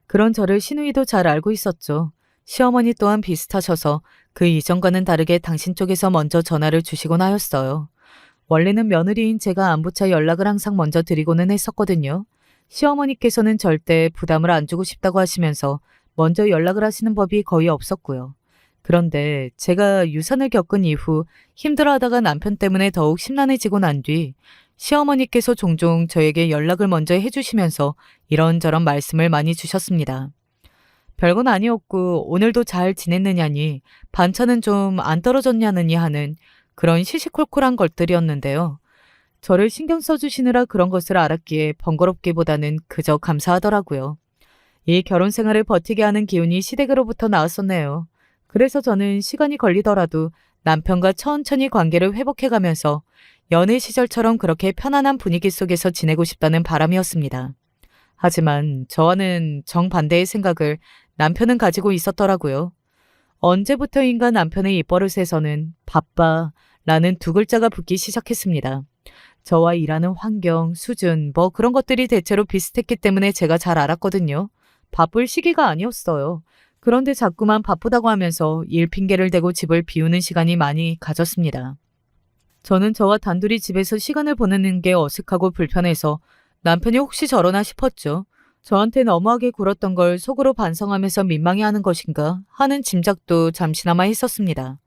그런 저를 시누이도 잘 알고 있었죠. 시어머니 또한 비슷하셔서 그 이전과는 다르게 당신 쪽에서 먼저 전화를 주시곤 하였어요. 원래는 며느리인 제가 안부차 연락을 항상 먼저 드리고는 했었거든요. 시어머니께서는 절대 부담을 안 주고 싶다고 하시면서 먼저 연락을 하시는 법이 거의 없었고요. 그런데 제가 유산을 겪은 이후 힘들어하다가 남편 때문에 더욱 심란해지고 난 뒤 시어머니께서 종종 저에게 연락을 먼저 해주시면서 이런저런 말씀을 많이 주셨습니다. 별건 아니었고 오늘도 잘 지냈느냐니 반찬은 좀 안 떨어졌냐느니 하는 그런 시시콜콜한 것들이었는데요. 저를 신경 써주시느라 그런 것을 알았기에 번거롭기보다는 그저 감사하더라고요. 이 결혼 생활을 버티게 하는 기운이 시댁으로부터 나왔었네요. 그래서 저는 시간이 걸리더라도 남편과 천천히 관계를 회복해가면서 연애 시절처럼 그렇게 편안한 분위기 속에서 지내고 싶다는 바람이었습니다. 하지만 저와는 정반대의 생각을 남편은 가지고 있었더라고요. 언제부터인가 남편의 입버릇에서는 바빠 라는 두 글자가 붙기 시작했습니다. 저와 일하는 환경, 수준, 뭐 그런 것들이 대체로 비슷했기 때문에 제가 잘 알았거든요. 바쁠 시기가 아니었어요. 그런데 자꾸만 바쁘다고 하면서 일 핑계를 대고 집을 비우는 시간이 많이 가졌습니다. 저는 저와 단둘이 집에서 시간을 보내는 게 어색하고 불편해서 남편이 혹시 저러나 싶었죠. 저한테 너무하게 굴었던 걸 속으로 반성하면서 민망해하는 것인가 하는 짐작도 잠시나마 했었습니다.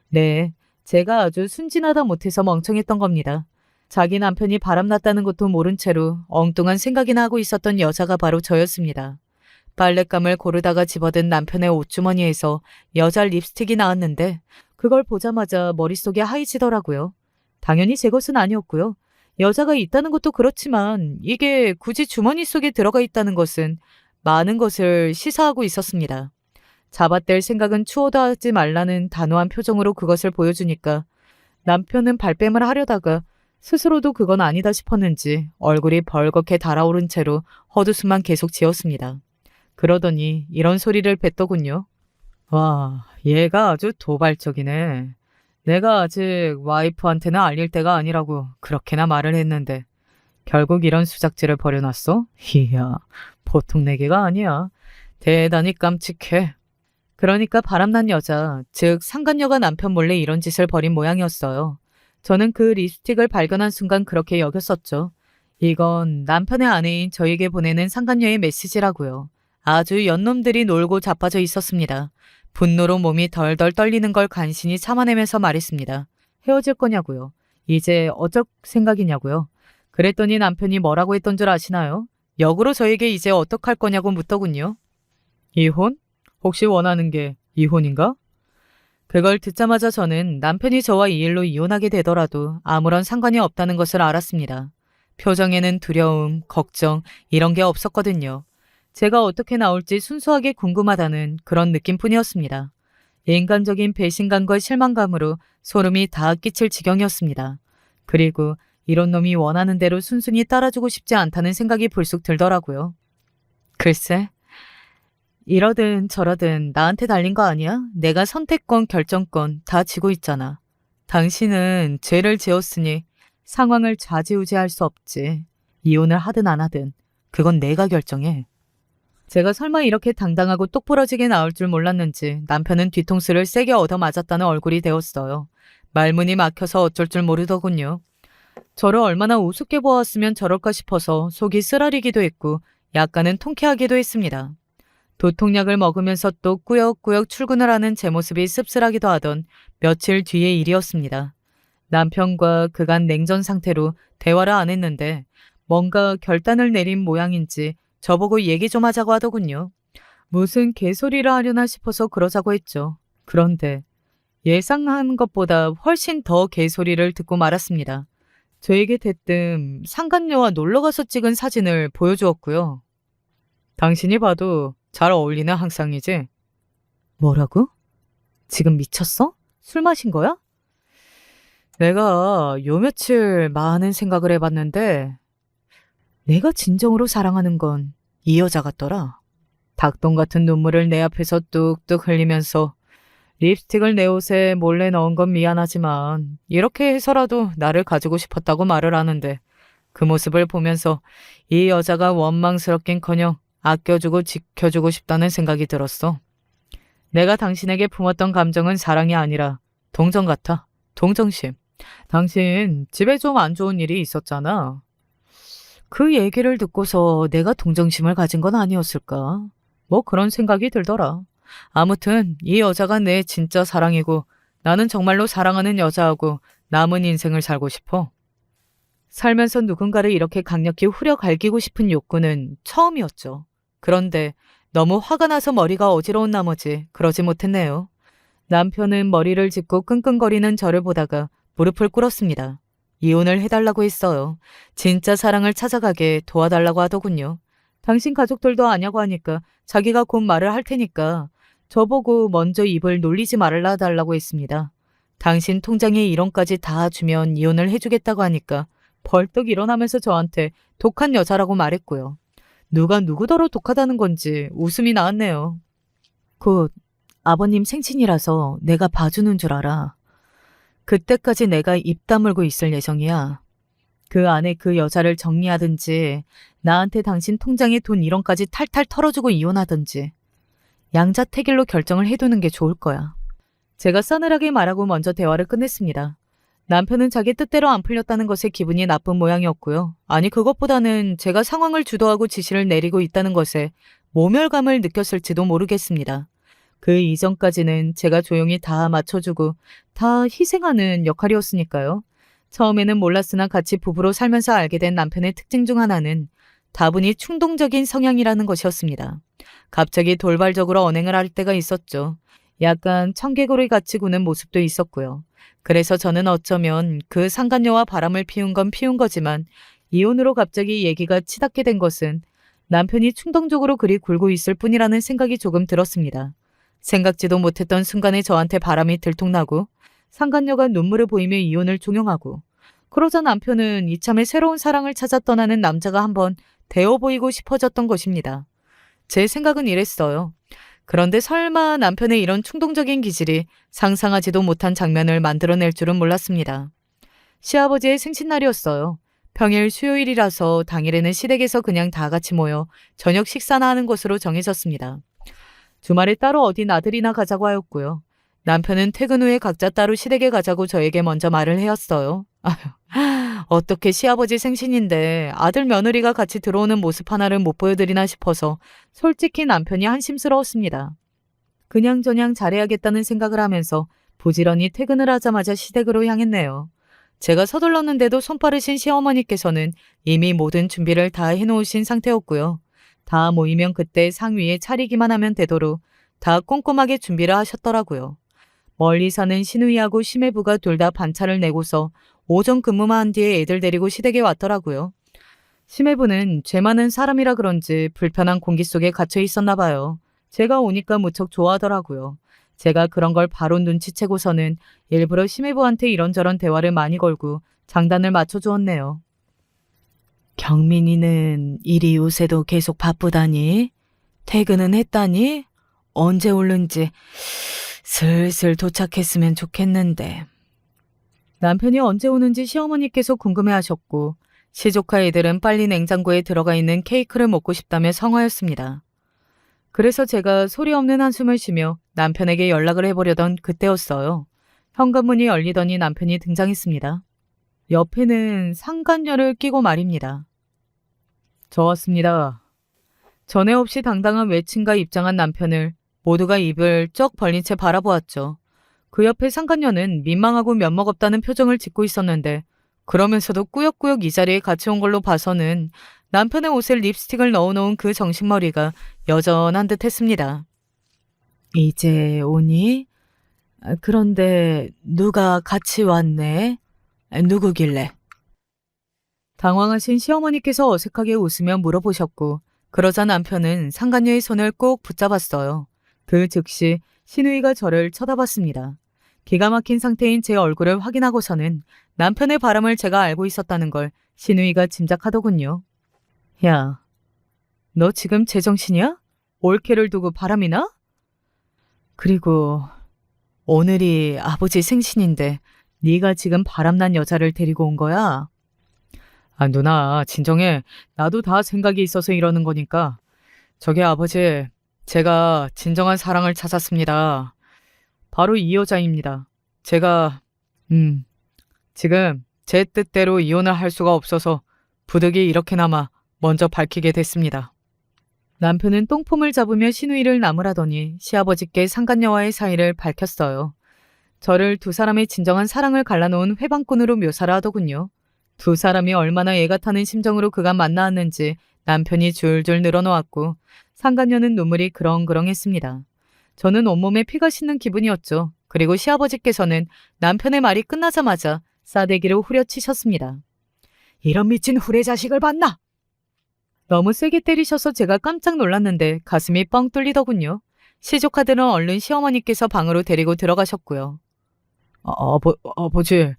네, 제가 아주 순진하다 못해서 멍청했던 겁니다. 자기 남편이 바람났다는 것도 모른 채로 엉뚱한 생각이나 하고 있었던 여자가 바로 저였습니다. 빨랫감을 고르다가 집어든 남편의 옷주머니에서 여자 립스틱이 나왔는데 그걸 보자마자 머릿속에 하이지더라고요. 당연히 제 것은 아니었고요. 여자가 있다는 것도 그렇지만 이게 굳이 주머니 속에 들어가 있다는 것은 많은 것을 시사하고 있었습니다. 잡아댈 생각은 추호도 하지 말라는 단호한 표정으로 그것을 보여주니까 남편은 발뺌을 하려다가 스스로도 그건 아니다 싶었는지 얼굴이 벌겋게 달아오른 채로 헛웃음만 계속 지었습니다. 그러더니 이런 소리를 뱉더군요. 와, 얘가 아주 도발적이네. 내가 아직 와이프한테는 알릴 때가 아니라고 그렇게나 말을 했는데 결국 이런 수작질을 벌여놨어? 이야, 보통 내기가 아니야. 대단히 깜찍해. 그러니까 바람난 여자, 즉 상간녀가 남편 몰래 이런 짓을 벌인 모양이었어요. 저는 그 립스틱을 발견한 순간 그렇게 여겼었죠. 이건 남편의 아내인 저에게 보내는 상간녀의 메시지라고요. 아주 연놈들이 놀고 자빠져 있었습니다. 분노로 몸이 덜덜 떨리는 걸 간신히 참아내면서 말했습니다. 헤어질 거냐고요. 이제 어쩔 생각이냐고요. 그랬더니 남편이 뭐라고 했던 줄 아시나요? 역으로 저에게 이제 어떡할 거냐고 묻더군요. 이혼? 혹시 원하는 게 이혼인가? 그걸 듣자마자 저는 남편이 저와 이 일로 이혼하게 되더라도 아무런 상관이 없다는 것을 알았습니다. 표정에는 두려움, 걱정 이런 게 없었거든요. 제가 어떻게 나올지 순수하게 궁금하다는 그런 느낌뿐이었습니다. 인간적인 배신감과 실망감으로 소름이 다 끼칠 지경이었습니다. 그리고 이런 놈이 원하는 대로 순순히 따라주고 싶지 않다는 생각이 불쑥 들더라고요. 글쎄, 이러든 저러든 나한테 달린 거 아니야? 내가 선택권, 결정권 다 지고 있잖아. 당신은 죄를 지었으니 상황을 좌지우지할 수 없지. 이혼을 하든 안 하든 그건 내가 결정해. 제가 설마 이렇게 당당하고 똑부러지게 나올 줄 몰랐는지 남편은 뒤통수를 세게 얻어맞았다는 얼굴이 되었어요. 말문이 막혀서 어쩔 줄 모르더군요. 저를 얼마나 우습게 보았으면 저럴까 싶어서 속이 쓰라리기도 했고 약간은 통쾌하기도 했습니다. 도통약을 먹으면서 또 꾸역꾸역 출근을 하는 제 모습이 씁쓸하기도 하던 며칠 뒤의 일이었습니다. 남편과 그간 냉전 상태로 대화를 안 했는데 뭔가 결단을 내린 모양인지 저보고 얘기 좀 하자고 하더군요. 무슨 개소리를 하려나 싶어서 그러자고 했죠. 그런데 예상한 것보다 훨씬 더 개소리를 듣고 말았습니다. 저에게 대뜸 상간녀와 놀러가서 찍은 사진을 보여주었고요. 당신이 봐도 잘 어울리는 항상이지? 뭐라고? 지금 미쳤어? 술 마신 거야? 내가 요 며칠 많은 생각을 해봤는데 내가 진정으로 사랑하는 건 이 여자 같더라. 닭똥 같은 눈물을 내 앞에서 뚝뚝 흘리면서 립스틱을 내 옷에 몰래 넣은 건 미안하지만 이렇게 해서라도 나를 가지고 싶었다고 말을 하는데 그 모습을 보면서 이 여자가 원망스럽긴커녕 아껴주고 지켜주고 싶다는 생각이 들었어. 내가 당신에게 품었던 감정은 사랑이 아니라 동정 같아. 동정심. 당신 집에 좀 안 좋은 일이 있었잖아. 그 얘기를 듣고서 내가 동정심을 가진 건 아니었을까? 뭐 그런 생각이 들더라. 아무튼 이 여자가 내 진짜 사랑이고 나는 정말로 사랑하는 여자하고 남은 인생을 살고 싶어. 살면서 누군가를 이렇게 강력히 후려갈기고 싶은 욕구는 처음이었죠. 그런데 너무 화가 나서 머리가 어지러운 나머지 그러지 못했네요. 남편은 머리를 짚고 끙끙거리는 저를 보다가 무릎을 꿇었습니다. 이혼을 해달라고 했어요. 진짜 사랑을 찾아가게 도와달라고 하더군요. 당신 가족들도 아냐고 하니까 자기가 곧 말을 할 테니까 저보고 먼저 입을 놀리지 말라 달라고 했습니다. 당신 통장에 1원까지 다 주면 이혼을 해주겠다고 하니까 벌떡 일어나면서 저한테 독한 여자라고 말했고요. 누가 누구더러 독하다는 건지 웃음이 나왔네요. 곧 아버님 생신이라서 내가 봐주는 줄 알아. 그때까지 내가 입 다물고 있을 예정이야. 그 안에 그 여자를 정리하든지 나한테 당신 통장에 돈 1원까지 탈탈 털어주고 이혼하든지 양자택일로 결정을 해두는 게 좋을 거야. 제가 싸늘하게 말하고 먼저 대화를 끝냈습니다. 남편은 자기 뜻대로 안 풀렸다는 것에 기분이 나쁜 모양이었고요. 아니 그것보다는 제가 상황을 주도하고 지시를 내리고 있다는 것에 모멸감을 느꼈을지도 모르겠습니다. 그 이전까지는 제가 조용히 다 맞춰주고 다 희생하는 역할이었으니까요. 처음에는 몰랐으나 같이 부부로 살면서 알게 된 남편의 특징 중 하나는 다분히 충동적인 성향이라는 것이었습니다. 갑자기 돌발적으로 언행을 할 때가 있었죠. 약간 청개구리 같이 구는 모습도 있었고요. 그래서 저는 어쩌면 그 상간녀와 바람을 피운 건 피운 거지만 이혼으로 갑자기 얘기가 치닫게 된 것은 남편이 충동적으로 그리 굴고 있을 뿐이라는 생각이 조금 들었습니다. 생각지도 못했던 순간에 저한테 바람이 들통나고 상간녀가 눈물을 보이며 이혼을 종용하고 그러자 남편은 이참에 새로운 사랑을 찾아 떠나는 남자가 한번 되어 보이고 싶어졌던 것입니다. 제 생각은 이랬어요. 그런데 설마 남편의 이런 충동적인 기질이 상상하지도 못한 장면을 만들어낼 줄은 몰랐습니다. 시아버지의 생신날이었어요. 평일 수요일이라서 당일에는 시댁에서 그냥 다 같이 모여 저녁 식사나 하는 것으로 정해졌습니다. 주말에 따로 어디 나들이나 가자고 하였고요. 남편은 퇴근 후에 각자 따로 시댁에 가자고 저에게 먼저 말을 해왔어요. 아휴, 어떻게 시아버지 생신인데 아들 며느리가 같이 들어오는 모습 하나를 못 보여드리나 싶어서 솔직히 남편이 한심스러웠습니다. 그냥저냥 잘해야겠다는 생각을 하면서 부지런히 퇴근을 하자마자 시댁으로 향했네요. 제가 서둘렀는데도 손빠르신 시어머니께서는 이미 모든 준비를 다 해놓으신 상태였고요. 다 모이면 그때 상위에 차리기만 하면 되도록 다 꼼꼼하게 준비를 하셨더라고요. 멀리 사는 시누이하고 시매부가 둘 다 반차를 내고서 오전 근무만 한 뒤에 애들 데리고 시댁에 왔더라고요. 시매부는 죄 많은 사람이라 그런지 불편한 공기 속에 갇혀 있었나 봐요. 제가 오니까 무척 좋아하더라고요. 제가 그런 걸 바로 눈치채고서는 일부러 시매부한테 이런저런 대화를 많이 걸고 장단을 맞춰주었네요. 경민이는 일이 요새도 계속 바쁘다니? 퇴근은 했다니? 언제 오는지 슬슬 도착했으면 좋겠는데. 남편이 언제 오는지 시어머니께서 궁금해하셨고 시조카 애들은 빨리 냉장고에 들어가 있는 케이크를 먹고 싶다며 성화였습니다. 그래서 제가 소리 없는 한숨을 쉬며 남편에게 연락을 해보려던 그때였어요. 현관문이 열리더니 남편이 등장했습니다. 옆에는 상간녀를 끼고 말입니다. 저 왔습니다. 전에 없이 당당한 외침과 입장한 남편을 모두가 입을 쩍 벌린 채 바라보았죠. 그 옆에 상간녀는 민망하고 면목없다는 표정을 짓고 있었는데 그러면서도 꾸역꾸역 이 자리에 같이 온 걸로 봐서는 남편의 옷에 립스틱을 넣어놓은 그 정신머리가 여전한 듯 했습니다. 이제 오니? 그런데 누가 같이 왔네? 누구길래? 당황하신 시어머니께서 어색하게 웃으며 물어보셨고 그러자 남편은 상간녀의 손을 꼭 붙잡았어요. 그 즉시 신우이가 저를 쳐다봤습니다. 기가 막힌 상태인 제 얼굴을 확인하고서는 남편의 바람을 제가 알고 있었다는 걸 신우이가 짐작하더군요. 야, 너 지금 제정신이야? 올케를 두고 바람이 나? 그리고 오늘이 아버지 생신인데 네가 지금 바람난 여자를 데리고 온 거야? 아, 누나, 진정해. 나도 다 생각이 있어서 이러는 거니까. 저기 아버지, 제가 진정한 사랑을 찾았습니다. 바로 이 여자입니다. 제가 지금 제 뜻대로 이혼을 할 수가 없어서 부득이 이렇게나마 먼저 밝히게 됐습니다. 남편은 똥폼을 잡으며 신우이를 나무라더니 시아버지께 상간녀와의 사이를 밝혔어요. 저를 두 사람의 진정한 사랑을 갈라놓은 회방꾼으로 묘사를 하더군요. 두 사람이 얼마나 애가 타는 심정으로 그간 만나왔는지 남편이 줄줄 늘어놓았고 상간녀는 눈물이 그렁그렁했습니다. 저는 온몸에 피가 싣는 기분이었죠. 그리고 시아버지께서는 남편의 말이 끝나자마자 싸대기를 후려치셨습니다. 이런 미친 후레 자식을 봤나? 너무 세게 때리셔서 제가 깜짝 놀랐는데 가슴이 뻥 뚫리더군요. 시조카들은 얼른 시어머니께서 방으로 데리고 들어가셨고요. 아버지,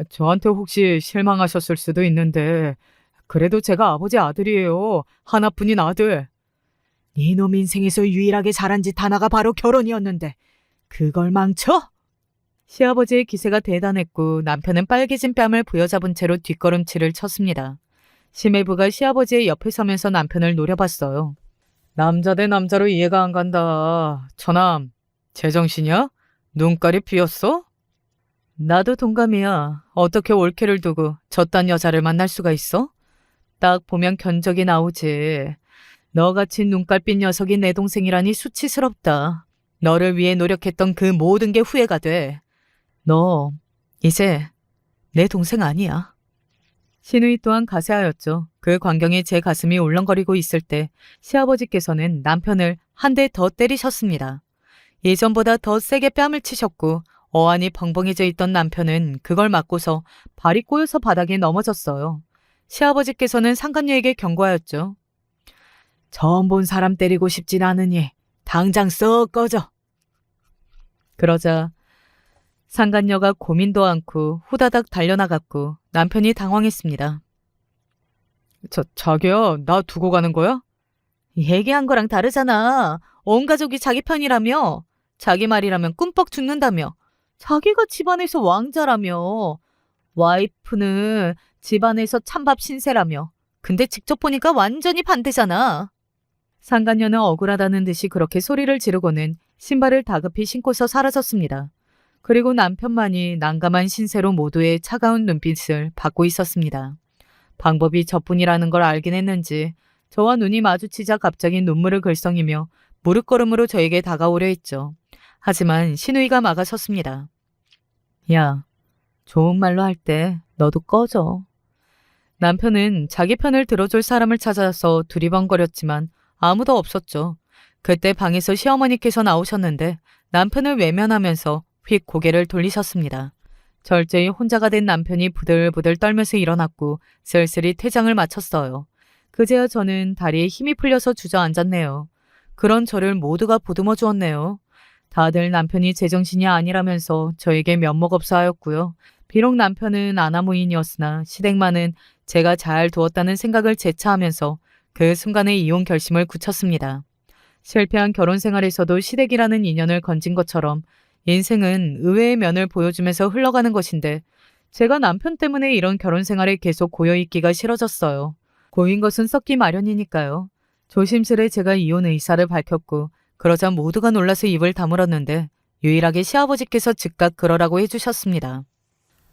저한테 혹시 실망하셨을 수도 있는데 그래도 제가 아버지 아들이에요. 하나뿐인 아들. 네놈 인생에서 유일하게 잘한 짓 하나가 바로 결혼이었는데 그걸 망쳐? 시아버지의 기세가 대단했고 남편은 빨개진 뺨을 부여잡은 채로 뒷걸음질을 쳤습니다. 시매부가 시아버지의 옆에 서면서 남편을 노려봤어요. 남자 대 남자로 이해가 안 간다. 저남, 제정신이야? 눈깔이 비었어? 나도 동감이야. 어떻게 올케를 두고 저딴 여자를 만날 수가 있어? 딱 보면 견적이 나오지. 너같이 눈깔빛 녀석이 내 동생이라니 수치스럽다. 너를 위해 노력했던 그 모든 게 후회가 돼. 너 이제 내 동생 아니야. 신우이 또한 가세하였죠. 그 광경에 제 가슴이 울렁거리고 있을 때 시아버지께서는 남편을 한 대 더 때리셨습니다. 예전보다 더 세게 뺨을 치셨고 어안이 벙벙해져 있던 남편은 그걸 맞고서 발이 꼬여서 바닥에 넘어졌어요. 시아버지께서는 상간녀에게 경고하였죠. 처음 본 사람 때리고 싶진 않으니 당장 썩 꺼져. 그러자 상간녀가 고민도 않고 후다닥 달려나갔고 남편이 당황했습니다. 자기야, 나 두고 가는 거야? 얘기한 거랑 다르잖아. 온 가족이 자기 편이라며. 자기 말이라면 꿈뻑 죽는다며. 자기가 집안에서 왕자라며. 와이프는 집안에서 찬밥 신세라며. 근데 직접 보니까 완전히 반대잖아. 상간녀는 억울하다는 듯이 그렇게 소리를 지르고는 신발을 다급히 신고서 사라졌습니다. 그리고 남편만이 난감한 신세로 모두의 차가운 눈빛을 받고 있었습니다. 방법이 저뿐이라는 걸 알긴 했는지 저와 눈이 마주치자 갑자기 눈물을 글썽이며 무릎걸음으로 저에게 다가오려 했죠. 하지만 신우이가 막아섰습니다. 야, 좋은 말로 할 때 너도 꺼져. 남편은 자기 편을 들어줄 사람을 찾아서 두리번거렸지만 아무도 없었죠. 그때 방에서 시어머니께서 나오셨는데 남편을 외면하면서 휙 고개를 돌리셨습니다. 절제히 혼자가 된 남편이 부들부들 떨면서 일어났고 쓸쓸히 퇴장을 마쳤어요. 그제야 저는 다리에 힘이 풀려서 주저앉았네요. 그런 저를 모두가 보듬어 주었네요. 다들 남편이 제정신이 아니라면서 저에게 면목없어 하였고요. 비록 남편은 아나무인이었으나 시댁만은 제가 잘 두었다는 생각을 재차하면서 그 순간의 이혼 결심을 굳혔습니다. 실패한 결혼 생활에서도 시댁이라는 인연을 건진 것처럼 인생은 의외의 면을 보여주면서 흘러가는 것인데 제가 남편 때문에 이런 결혼 생활에 계속 고여있기가 싫어졌어요. 고인 것은 썩기 마련이니까요. 조심스레 제가 이혼 의사를 밝혔고 그러자 모두가 놀라서 입을 다물었는데 유일하게 시아버지께서 즉각 그러라고 해주셨습니다.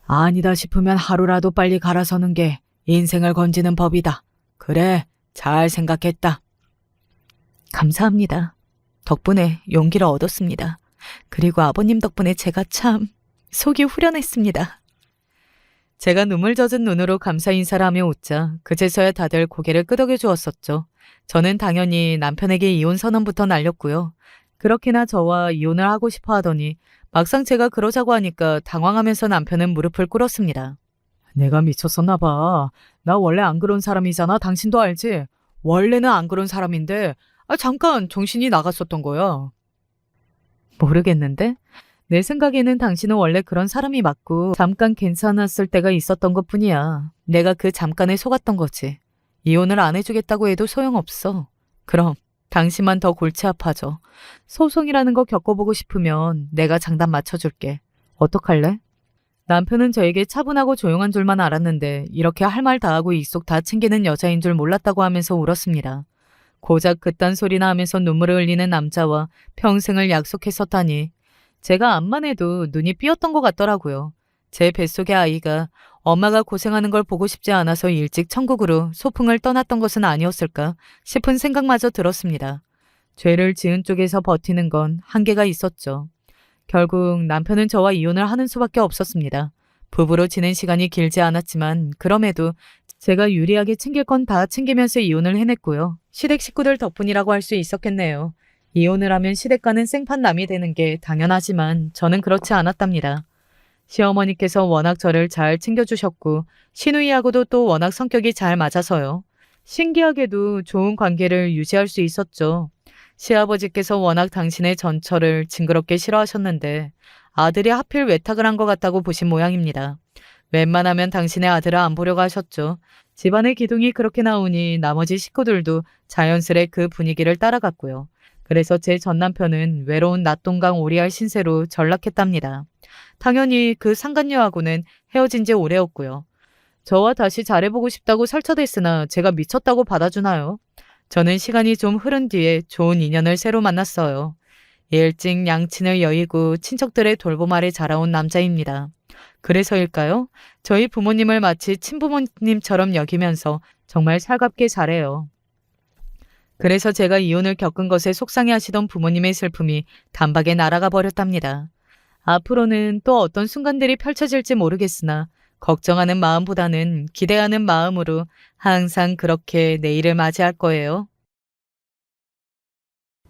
아니다 싶으면 하루라도 빨리 갈아서는 게 인생을 건지는 법이다. 그래, 잘 생각했다. 감사합니다. 덕분에 용기를 얻었습니다. 그리고 아버님 덕분에 제가 참 속이 후련했습니다. 제가 눈물 젖은 눈으로 감사 인사를 하며 웃자 그제서야 다들 고개를 끄덕여 주었었죠. 저는 당연히 남편에게 이혼 선언부터 날렸고요. 그렇게나 저와 이혼을 하고 싶어 하더니 막상 제가 그러자고 하니까 당황하면서 남편은 무릎을 꿇었습니다. 내가 미쳤었나 봐. 나 원래 안 그런 사람이잖아. 당신도 알지? 원래는 안 그런 사람인데 잠깐 정신이 나갔었던 거야. 모르겠는데? 내 생각에는 당신은 원래 그런 사람이 맞고 잠깐 괜찮았을 때가 있었던 것뿐이야. 내가 그 잠깐에 속았던 거지. 이혼을 안 해주겠다고 해도 소용없어. 그럼 당신만 더 골치 아파져. 소송이라는 거 겪어보고 싶으면 내가 장단 맞춰줄게. 어떡할래? 남편은 저에게 차분하고 조용한 줄만 알았는데 이렇게 할 말 다 하고 입속 다 챙기는 여자인 줄 몰랐다고 하면서 울었습니다. 고작 그딴 소리나 하면서 눈물을 흘리는 남자와 평생을 약속했었다니. 제가 암만 해도 눈이 삐었던 것 같더라고요. 제 뱃속의 아이가 엄마가 고생하는 걸 보고 싶지 않아서 일찍 천국으로 소풍을 떠났던 것은 아니었을까 싶은 생각마저 들었습니다. 죄를 지은 쪽에서 버티는 건 한계가 있었죠. 결국 남편은 저와 이혼을 하는 수밖에 없었습니다. 부부로 지낸 시간이 길지 않았지만 그럼에도 제가 유리하게 챙길 건 다 챙기면서 이혼을 해냈고요. 시댁 식구들 덕분이라고 할 수 있었겠네요. 이혼을 하면 시댁과는 생판남이 되는 게 당연하지만 저는 그렇지 않았답니다. 시어머니께서 워낙 저를 잘 챙겨주셨고 시누이하고도 또 워낙 성격이 잘 맞아서요. 신기하게도 좋은 관계를 유지할 수 있었죠. 시아버지께서 워낙 당신의 전처를 징그럽게 싫어하셨는데 아들이 하필 외탁을 한 것 같다고 보신 모양입니다. 웬만하면 당신의 아들을 안 보려고 하셨죠. 집안의 기둥이 그렇게 나오니 나머지 식구들도 자연스레 그 분위기를 따라갔고요. 그래서 제 전남편은 외로운 낙동강 오리알 신세로 전락했답니다. 당연히 그 상간녀하고는 헤어진 지 오래였고요. 저와 다시 잘해보고 싶다고 설쳐댔으나 제가 미쳤다고 받아주나요? 저는 시간이 좀 흐른 뒤에 좋은 인연을 새로 만났어요. 일찍 양친을 여의고 친척들의 돌봄 아래 자라온 남자입니다. 그래서일까요? 저희 부모님을 마치 친부모님처럼 여기면서 정말 살갑게 잘해요. 그래서 제가 이혼을 겪은 것에 속상해하시던 부모님의 슬픔이 단박에 날아가 버렸답니다. 앞으로는 또 어떤 순간들이 펼쳐질지 모르겠으나 걱정하는 마음보다는 기대하는 마음으로 항상 그렇게 내일을 맞이할 거예요.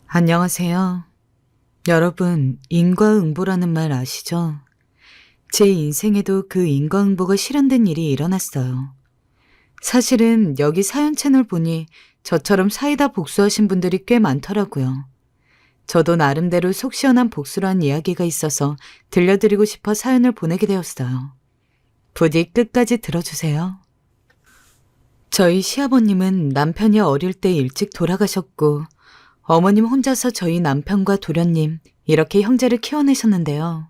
안녕하세요. 여러분, 인과응보라는 말 아시죠? 제 인생에도 그 인과응보가 실현된 일이 일어났어요. 사실은 여기 사연 채널 보니 저처럼 사이다 복수하신 분들이 꽤 많더라고요. 저도 나름대로 속 시원한 복수란 이야기가 있어서 들려드리고 싶어 사연을 보내게 되었어요. 부디 끝까지 들어주세요. 저희 시아버님은 남편이 어릴 때 일찍 돌아가셨고 어머님 혼자서 저희 남편과 도련님 이렇게 형제를 키워내셨는데요.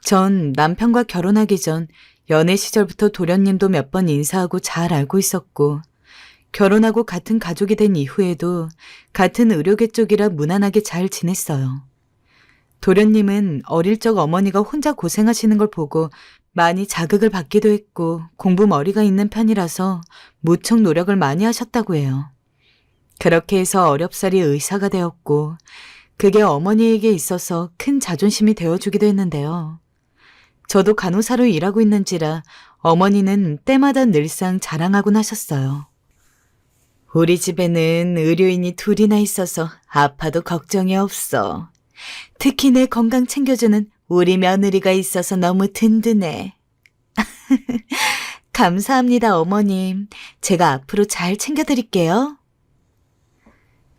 전 남편과 결혼하기 전 연애 시절부터 도련님도 몇 번 인사하고 잘 알고 있었고 결혼하고 같은 가족이 된 이후에도 같은 의료계 쪽이라 무난하게 잘 지냈어요. 도련님은 어릴 적 어머니가 혼자 고생하시는 걸 보고 많이 자극을 받기도 했고 공부 머리가 있는 편이라서 무척 노력을 많이 하셨다고 해요. 그렇게 해서 어렵사리 의사가 되었고 그게 어머니에게 있어서 큰 자존심이 되어주기도 했는데요. 저도 간호사로 일하고 있는지라 어머니는 때마다 늘상 자랑하곤 하셨어요. 우리 집에는 의료인이 둘이나 있어서 아파도 걱정이 없어. 특히 내 건강 챙겨주는 우리 며느리가 있어서 너무 든든해. 감사합니다, 어머님. 제가 앞으로 잘 챙겨드릴게요.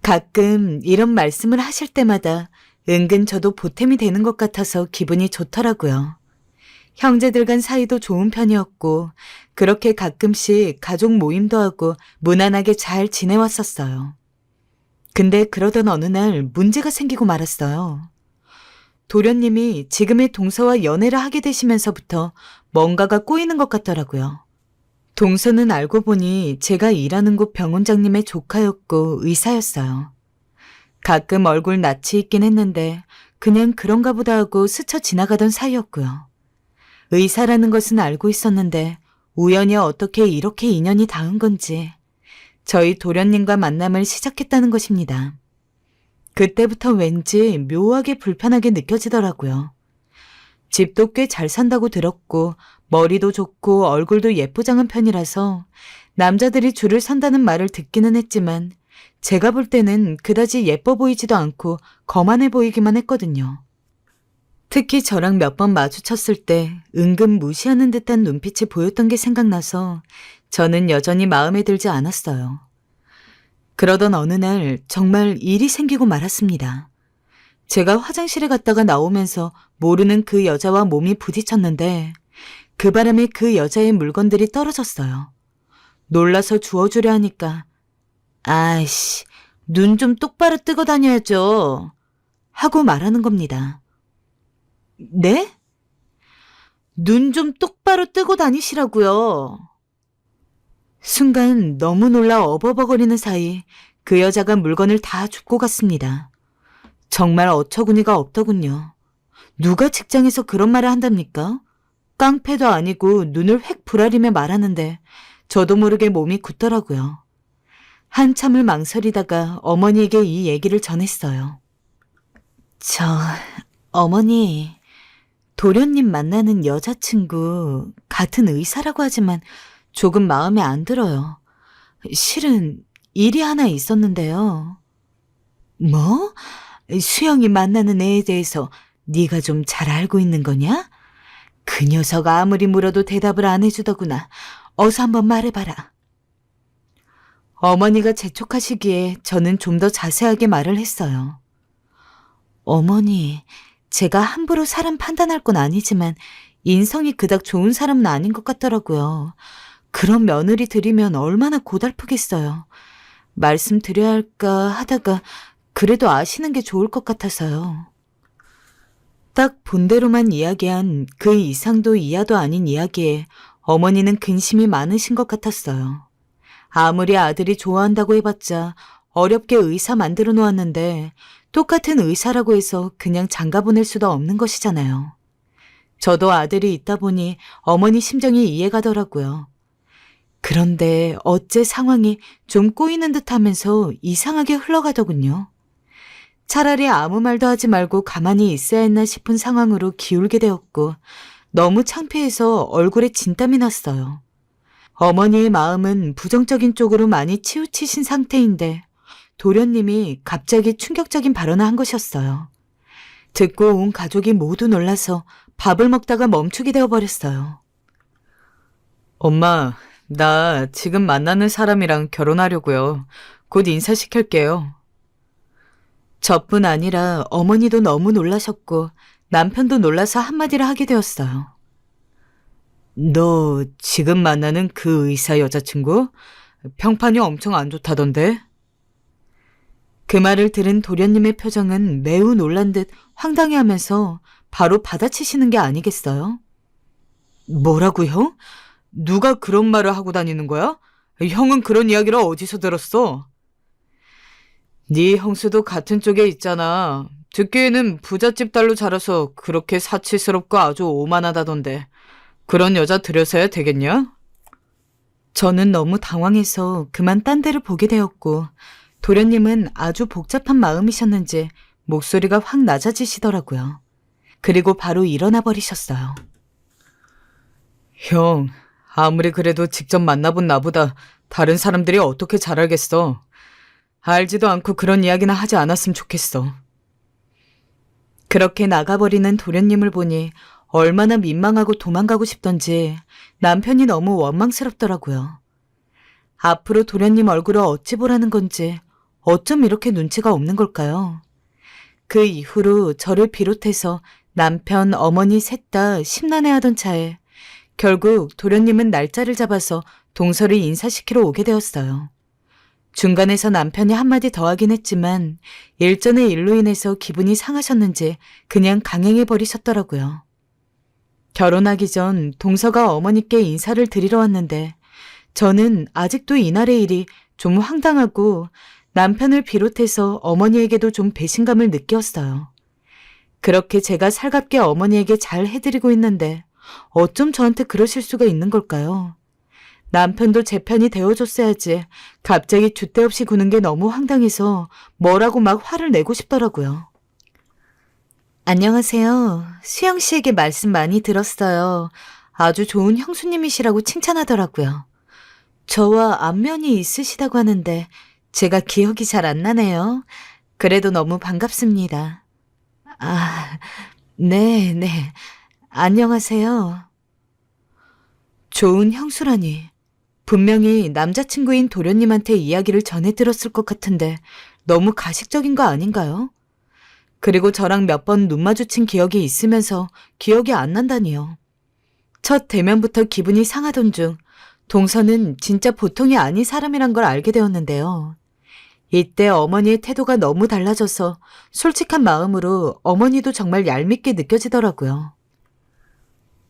가끔 이런 말씀을 하실 때마다 은근 저도 보탬이 되는 것 같아서 기분이 좋더라고요. 형제들 간 사이도 좋은 편이었고 그렇게 가끔씩 가족 모임도 하고 무난하게 잘 지내왔었어요. 근데 그러던 어느 날 문제가 생기고 말았어요. 도련님이 지금의 동서와 연애를 하게 되시면서부터 뭔가가 꼬이는 것 같더라고요. 동서는 알고 보니 제가 일하는 곳 병원장님의 조카였고 의사였어요. 가끔 얼굴 낯이 있긴 했는데 그냥 그런가 보다 하고 스쳐 지나가던 사이였고요. 의사라는 것은 알고 있었는데 우연히 어떻게 이렇게 인연이 닿은 건지 저희 도련님과 만남을 시작했다는 것입니다. 그때부터 왠지 묘하게 불편하게 느껴지더라고요. 집도 꽤 잘 산다고 들었고 머리도 좋고 얼굴도 예쁘장한 편이라서 남자들이 줄을 선다는 말을 듣기는 했지만 제가 볼 때는 그다지 예뻐 보이지도 않고 거만해 보이기만 했거든요. 특히 저랑 몇 번 마주쳤을 때 은근 무시하는 듯한 눈빛이 보였던 게 생각나서 저는 여전히 마음에 들지 않았어요. 그러던 어느 날 정말 일이 생기고 말았습니다. 제가 화장실에 갔다가 나오면서 모르는 그 여자와 몸이 부딪혔는데 그 바람에 그 여자의 물건들이 떨어졌어요. 놀라서 주워주려 하니까 아이씨, 눈 좀 똑바로 뜨고 다녀야죠. 하고 말하는 겁니다. 네? 눈 좀 똑바로 뜨고 다니시라고요. 순간 너무 놀라 어버버거리는 사이 그 여자가 물건을 다 줍고 갔습니다. 정말 어처구니가 없더군요. 누가 직장에서 그런 말을 한답니까? 깡패도 아니고 눈을 획 부라리며 말하는데 저도 모르게 몸이 굳더라고요. 한참을 망설이다가 어머니에게 이 얘기를 전했어요. 어머니, 도련님 만나는 여자친구 같은 의사라고 하지만 조금 마음에 안 들어요. 실은 일이 하나 있었는데요. 뭐? 수영이 만나는 애에 대해서 네가 좀 잘 알고 있는 거냐? 그 녀석 아무리 물어도 대답을 안 해주더구나. 어서 한번 말해봐라. 어머니가 재촉하시기에 저는 좀 더 자세하게 말을 했어요. 어머니, 제가 함부로 사람 판단할 건 아니지만 인성이 그닥 좋은 사람은 아닌 것 같더라고요. 그런 며느리 들이면 얼마나 고달프겠어요. 말씀드려야 할까 하다가 그래도 아시는 게 좋을 것 같아서요. 딱 본대로만 이야기한 그 이상도 이하도 아닌 이야기에 어머니는 근심이 많으신 것 같았어요. 아무리 아들이 좋아한다고 해봤자 어렵게 의사 만들어 놓았는데 똑같은 의사라고 해서 그냥 장가 보낼 수도 없는 것이잖아요. 저도 아들이 있다 보니 어머니 심정이 이해가더라고요. 그런데 어째 상황이 좀 꼬이는 듯 하면서 이상하게 흘러가더군요. 차라리 아무 말도 하지 말고 가만히 있어야 했나 싶은 상황으로 기울게 되었고 너무 창피해서 얼굴에 진땀이 났어요. 어머니의 마음은 부정적인 쪽으로 많이 치우치신 상태인데 도련님이 갑자기 충격적인 발언을 한 것이었어요. 듣고 온 가족이 모두 놀라서 밥을 먹다가 멈추게 되어버렸어요. 엄마, 나 지금 만나는 사람이랑 결혼하려고요. 곧 인사시킬게요. 저뿐 아니라 어머니도 너무 놀라셨고 남편도 놀라서 한마디를 하게 되었어요. 너 지금 만나는 그 의사 여자친구? 평판이 엄청 안 좋다던데? 그 말을 들은 도련님의 표정은 매우 놀란 듯 황당해하면서 바로 받아치시는 게 아니겠어요? 뭐라고요? 누가 그런 말을 하고 다니는 거야? 형은 그런 이야기를 어디서 들었어? 네 형수도 같은 쪽에 있잖아. 듣기에는 부잣집 딸로 자라서 그렇게 사치스럽고 아주 오만하다던데. 그런 여자 들여서야 되겠냐? 저는 너무 당황해서 그만 딴 데를 보게 되었고 도련님은 아주 복잡한 마음이셨는지 목소리가 확 낮아지시더라고요. 그리고 바로 일어나 버리셨어요. 형, 아무리 그래도 직접 만나본 나보다 다른 사람들이 어떻게 잘 알겠어. 알지도 않고 그런 이야기나 하지 않았으면 좋겠어. 그렇게 나가버리는 도련님을 보니 얼마나 민망하고 도망가고 싶던지 남편이 너무 원망스럽더라고요. 앞으로 도련님 얼굴을 어찌 보라는 건지 어쩜 이렇게 눈치가 없는 걸까요? 그 이후로 저를 비롯해서 남편, 어머니 셋 다 심란해하던 차에 결국 도련님은 날짜를 잡아서 동서를 인사시키러 오게 되었어요. 중간에서 남편이 한마디 더 하긴 했지만 일전의 일로 인해서 기분이 상하셨는지 그냥 강행해버리셨더라고요. 결혼하기 전 동서가 어머니께 인사를 드리러 왔는데 저는 아직도 이날의 일이 좀 황당하고 남편을 비롯해서 어머니에게도 좀 배신감을 느꼈어요. 그렇게 제가 살갑게 어머니에게 잘 해드리고 있는데 어쩜 저한테 그러실 수가 있는 걸까요? 남편도 제 편이 되어줬어야지. 갑자기 줏대 없이 구는 게 너무 황당해서 뭐라고 막 화를 내고 싶더라고요. 안녕하세요. 수영 씨에게 말씀 많이 들었어요. 아주 좋은 형수님이시라고 칭찬하더라고요. 저와 안면이 있으시다고 하는데 제가 기억이 잘 안 나네요. 그래도 너무 반갑습니다. 아, 네. 안녕하세요. 좋은 형수라니. 분명히 남자친구인 도련님한테 이야기를 전해 들었을 것 같은데 너무 가식적인 거 아닌가요? 그리고 저랑 몇 번 눈 마주친 기억이 있으면서 기억이 안 난다니요. 첫 대면부터 기분이 상하던 중 동서는 진짜 보통이 아닌 사람이란 걸 알게 되었는데요. 이때 어머니의 태도가 너무 달라져서 솔직한 마음으로 어머니도 정말 얄밉게 느껴지더라고요.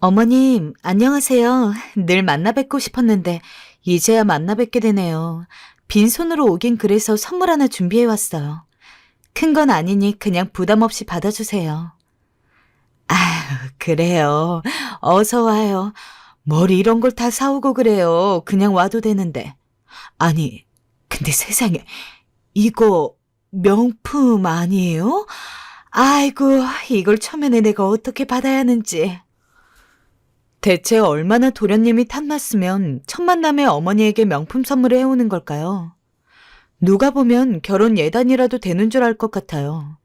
어머님, 안녕하세요. 늘 만나 뵙고 싶었는데 이제야 만나 뵙게 되네요. 빈손으로 오긴 그래서 선물 하나 준비해 왔어요. 큰 건 아니니 그냥 부담 없이 받아주세요. 아휴, 그래요. 어서 와요. 뭘 이런 걸 다 사오고 그래요. 그냥 와도 되는데. 아니, 근데 세상에, 이거 명품 아니에요? 아이고, 이걸 초면에 내가 어떻게 받아야 하는지. 대체 얼마나 도련님이 탐났으면 첫 만남에 어머니에게 명품 선물을 해오는 걸까요? 누가 보면 결혼 예단이라도 되는 줄 알 것 같아요.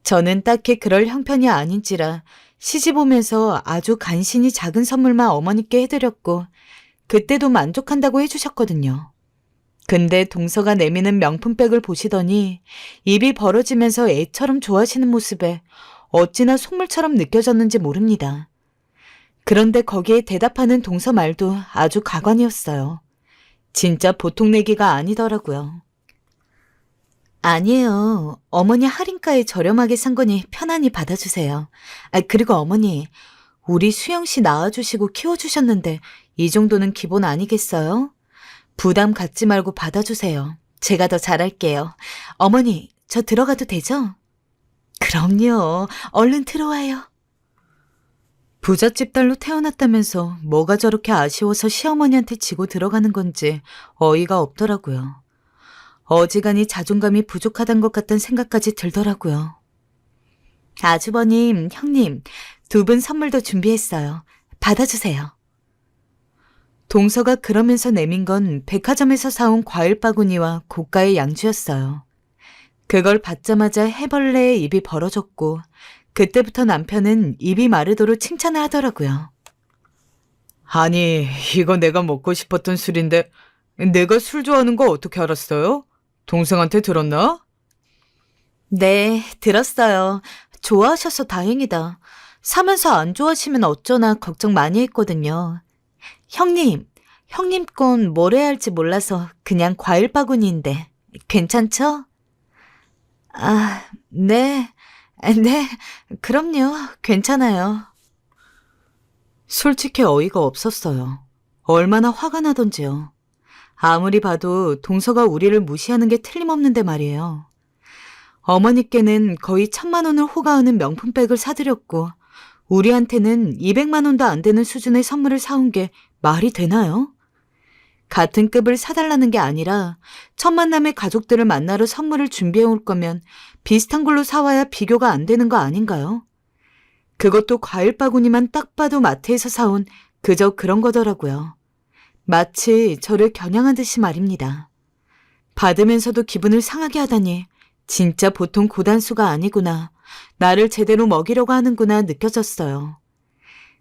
저는 딱히 그럴 형편이 아닌지라 시집 오면서 아주 간신히 작은 선물만 어머니께 해드렸고 그때도 만족한다고 해주셨거든요. 근데 동서가 내미는 명품백을 보시더니 입이 벌어지면서 애처럼 좋아하시는 모습에 어찌나 속물처럼 느껴졌는지 모릅니다. 그런데 거기에 대답하는 동서 말도 아주 가관이었어요. 진짜 보통 내기가 아니더라고요. 아니에요. 어머니 할인가에 저렴하게 산 거니 편안히 받아주세요. 그리고 어머니, 우리 수영 씨 낳아주시고 키워주셨는데 이 정도는 기본 아니겠어요? 부담 갖지 말고 받아주세요. 제가 더 잘할게요. 어머니, 저 들어가도 되죠? 그럼요. 얼른 들어와요. 부잣집 딸로 태어났다면서 뭐가 저렇게 아쉬워서 시어머니한테 지고 들어가는 건지 어이가 없더라고요. 어지간히 자존감이 부족하단 것 같다는 생각까지 들더라고요. 아주버님, 형님, 두 분 선물도 준비했어요. 받아주세요. 동서가 그러면서 내민 건 백화점에서 사온 과일 바구니와 고가의 양주였어요. 그걸 받자마자 해벌레의 입이 벌어졌고 그때부터 남편은 입이 마르도록 칭찬을 하더라고요. 아니, 이거 내가 먹고 싶었던 술인데 내가 술 좋아하는 거 어떻게 알았어요? 동생한테 들었나? 네, 들었어요. 좋아하셔서 다행이다. 사면서 안 좋아하시면 어쩌나 걱정 많이 했거든요. 형님 건 뭘 해야 할지 몰라서 그냥 과일 바구니인데 괜찮죠? 네, 그럼요. 괜찮아요. 솔직히 어이가 없었어요. 얼마나 화가 나던지요. 아무리 봐도 동서가 우리를 무시하는 게 틀림없는데 말이에요. 어머니께는 거의 1,000만 원을 호가하는 명품백을 사드렸고 우리한테는 200만 원도 안 되는 수준의 선물을 사온 게 말이 되나요? 같은 급을 사달라는 게 아니라 첫 만남의 가족들을 만나러 선물을 준비해 올 거면 비슷한 걸로 사와야 비교가 안 되는 거 아닌가요? 그것도 과일 바구니만 딱 봐도 마트에서 사온 그저 그런 거더라고요. 마치 저를 겨냥한 듯이 말입니다. 받으면서도 기분을 상하게 하다니 진짜 보통 고단수가 아니구나. 나를 제대로 먹이려고 하는구나 느껴졌어요.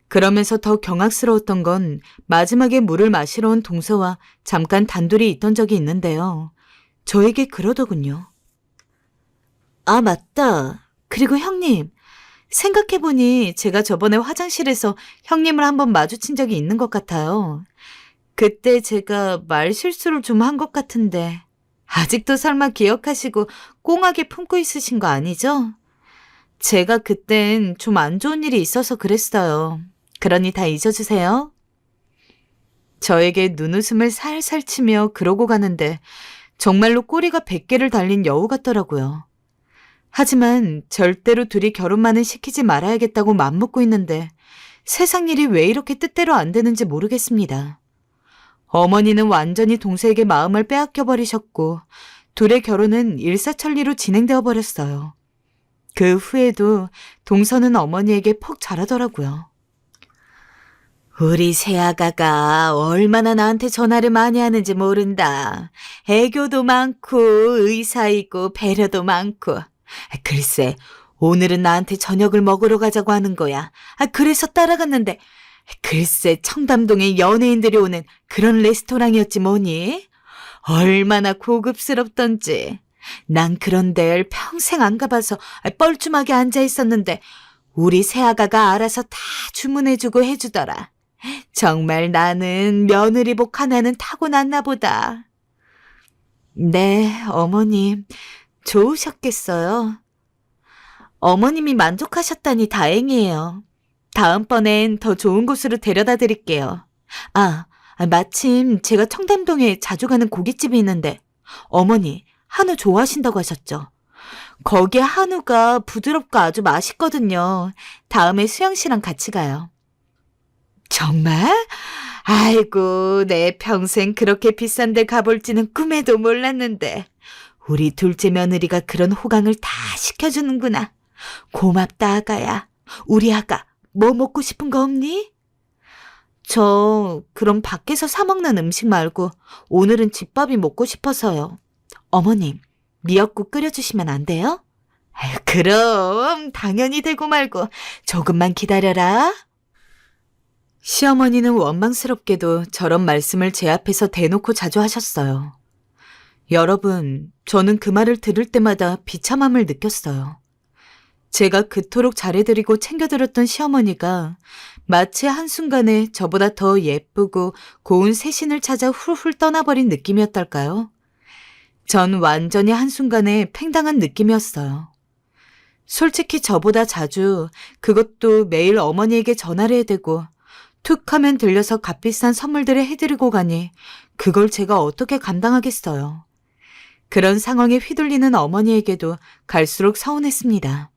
그러면서 더 경악스러웠던 건 마지막에 물을 마시러 온 동서와 잠깐 단둘이 있던 적이 있는데요. 저에게 그러더군요. 아, 맞다. 그리고 형님, 생각해보니 제가 저번에 화장실에서 형님을 한번 마주친 적이 있는 것 같아요. 그때 제가 말 실수를 좀 한 것 같은데 아직도 설마 기억하시고 꽁하게 품고 있으신 거 아니죠? 제가 그땐 좀 안 좋은 일이 있어서 그랬어요. 그러니 다 잊어주세요. 저에게 눈웃음을 살살 치며 그러고 가는데 정말로 꼬리가 100개를 달린 여우 같더라고요. 하지만 절대로 둘이 결혼만은 시키지 말아야겠다고 맘먹고 있는데 세상 일이 왜 이렇게 뜻대로 안 되는지 모르겠습니다. 어머니는 완전히 동서에게 마음을 빼앗겨버리셨고 둘의 결혼은 일사천리로 진행되어 버렸어요. 그 후에도 동서는 어머니에게 퍽 잘하더라고요. 우리 새아가가 얼마나 나한테 전화를 많이 하는지 모른다. 애교도 많고 의사이고 배려도 많고. 글쎄, 오늘은 나한테 저녁을 먹으러 가자고 하는 거야. 그래서 따라갔는데 글쎄 청담동에 연예인들이 오는 그런 레스토랑이었지 뭐니? 얼마나 고급스럽던지. 난 그런 데를 평생 안 가봐서 뻘쭘하게 앉아 있었는데 우리 새아가가 알아서 다 주문해주고 해주더라. 정말 나는 며느리복 하나는 타고났나 보다. 네, 어머님. 좋으셨겠어요. 어머님이 만족하셨다니 다행이에요. 다음번엔 더 좋은 곳으로 데려다 드릴게요. 마침 제가 청담동에 자주 가는 고깃집이 있는데 어머니 한우 좋아하신다고 하셨죠? 거기에 한우가 부드럽고 아주 맛있거든요. 다음에 수영 씨랑 같이 가요. 정말? 아이고, 내 평생 그렇게 비싼 데 가볼지는 꿈에도 몰랐는데 우리 둘째 며느리가 그런 호강을 다 시켜주는구나. 고맙다, 아가야. 우리 아가 뭐 먹고 싶은 거 없니? 저 그럼 밖에서 사 먹는 음식 말고 오늘은 집밥이 먹고 싶어서요. 어머님, 미역국 끓여주시면 안 돼요? 그럼 당연히 되고 말고 조금만 기다려라. 시어머니는 원망스럽게도 저런 말씀을 제 앞에서 대놓고 자주 하셨어요. 여러분, 저는 그 말을 들을 때마다 비참함을 느꼈어요. 제가 그토록 잘해드리고 챙겨드렸던 시어머니가 마치 한순간에 저보다 더 예쁘고 고운 새 신을 찾아 훌훌 떠나버린 느낌이었달까요? 전 완전히 한순간에 팽당한 느낌이었어요. 솔직히 저보다 자주, 그것도 매일 어머니에게 전화를 해대고 툭 하면 들려서 값비싼 선물들을 해드리고 가니 그걸 제가 어떻게 감당하겠어요. 그런 상황에 휘둘리는 어머니에게도 갈수록 서운했습니다.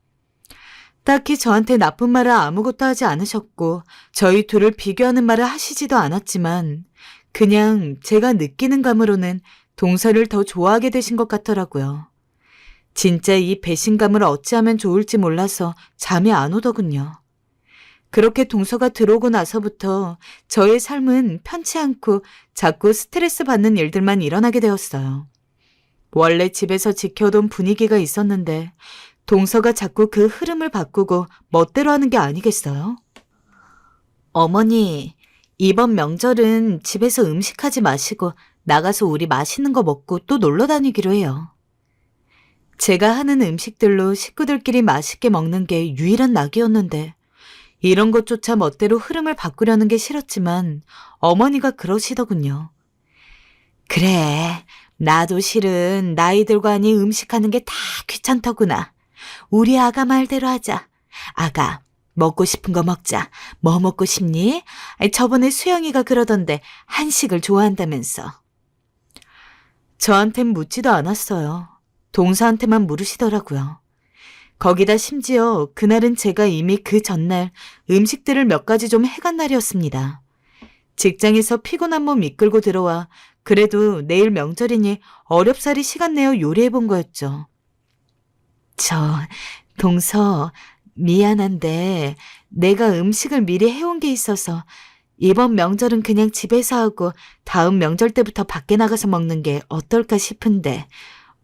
딱히 저한테 나쁜 말을 아무것도 하지 않으셨고 저희 둘을 비교하는 말을 하시지도 않았지만 그냥 제가 느끼는 감으로는 동서를 더 좋아하게 되신 것 같더라고요. 진짜 이 배신감을 어찌하면 좋을지 몰라서 잠이 안 오더군요. 그렇게 동서가 들어오고 나서부터 저의 삶은 편치 않고 자꾸 스트레스 받는 일들만 일어나게 되었어요. 원래 집에서 지켜온 분위기가 있었는데 동서가 자꾸 그 흐름을 바꾸고 멋대로 하는 게 아니겠어요? 어머니, 이번 명절은 집에서 음식하지 마시고 나가서 우리 맛있는 거 먹고 또 놀러 다니기로 해요. 제가 하는 음식들로 식구들끼리 맛있게 먹는 게 유일한 낙이었는데 이런 것조차 멋대로 흐름을 바꾸려는 게 싫었지만 어머니가 그러시더군요. 그래, 나도 실은 나이들과 하니 음식하는 게 다 귀찮더구나. 우리 아가 말대로 하자. 아가, 먹고 싶은 거 먹자. 뭐 먹고 싶니? 저번에 수영이가 그러던데 한식을 좋아한다면서. 저한텐 묻지도 않았어요. 동서한테만 물으시더라고요. 거기다 심지어 그날은 제가 이미 그 전날 음식들을 몇 가지 좀 해간 날이었습니다. 직장에서 피곤한 몸 이끌고 들어와 그래도 내일 명절이니 어렵사리 시간 내어 요리해 본 거였죠. 동서, 미안한데 내가 음식을 미리 해온 게 있어서 이번 명절은 그냥 집에서 하고 다음 명절 때부터 밖에 나가서 먹는 게 어떨까 싶은데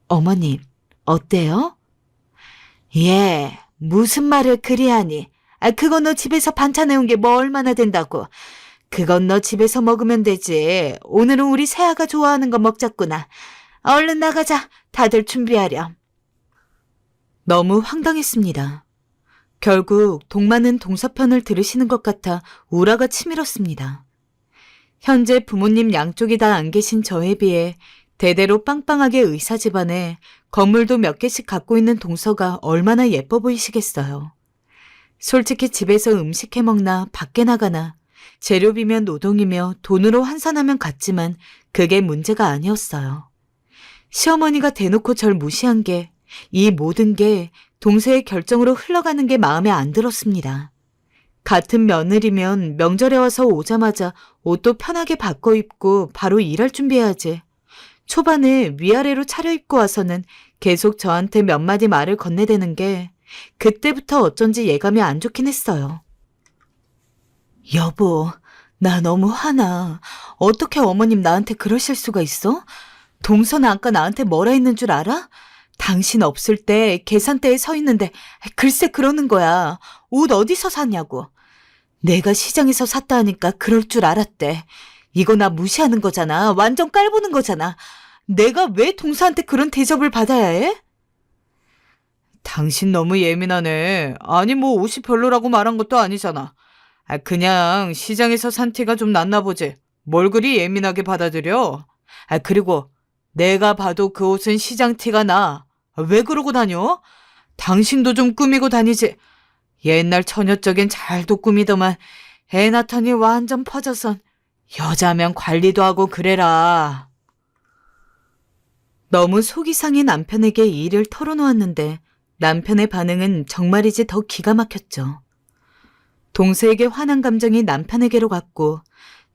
어머님, 어때요? 예, 무슨 말을 그리 하니? 그건 너 집에서 반찬 해온 게 뭐 얼마나 된다고. 그건 너 집에서 먹으면 되지. 오늘은 우리 새아가 좋아하는 거 먹자꾸나. 얼른 나가자. 다들 준비하렴. 너무 황당했습니다. 결국 동마는 동서편을 들으시는 것 같아 우라가 치밀었습니다. 현재 부모님 양쪽이 다 안 계신 저에 비해 대대로 빵빵하게 의사 집안에 건물도 몇 개씩 갖고 있는 동서가 얼마나 예뻐 보이시겠어요. 솔직히 집에서 음식 해먹나 밖에 나가나 재료비면 노동이며 돈으로 환산하면 같지만 그게 문제가 아니었어요. 시어머니가 대놓고 절 무시한 게 이 모든 게 동서의 결정으로 흘러가는 게 마음에 안 들었습니다. 같은 며느리면 명절에 와서 오자마자 옷도 편하게 바꿔 입고 바로 일할 준비해야지. 초반에 위아래로 차려입고 와서는 계속 저한테 몇 마디 말을 건네대는 게 그때부터 어쩐지 예감이 안 좋긴 했어요. 여보, 나 너무 화나. 어떻게 어머님 나한테 그러실 수가 있어? 동서는 아까 나한테 뭐라 했는 줄 알아? 당신 없을 때 계산대에 서 있는데 글쎄 그러는 거야. 옷 어디서 샀냐고. 내가 시장에서 샀다 하니까 그럴 줄 알았대. 이거 나 무시하는 거잖아. 완전 깔보는 거잖아. 내가 왜 동서한테 그런 대접을 받아야 해? 당신 너무 예민하네. 아니 뭐 옷이 별로라고 말한 것도 아니잖아. 그냥 시장에서 산 티가 좀 났나 보지. 뭘 그리 예민하게 받아들여? 그리고 내가 봐도 그 옷은 시장 티가 나. 왜 그러고 다녀? 당신도 좀 꾸미고 다니지. 옛날 처녀적인 잘도 꾸미더만 애 낳더니 완전 퍼져선 여자면 관리도 하고 그래라. 너무 속이 상해 남편에게 이 일을 털어놓았는데 남편의 반응은 정말이지 더 기가 막혔죠. 동서에게 화난 감정이 남편에게로 갔고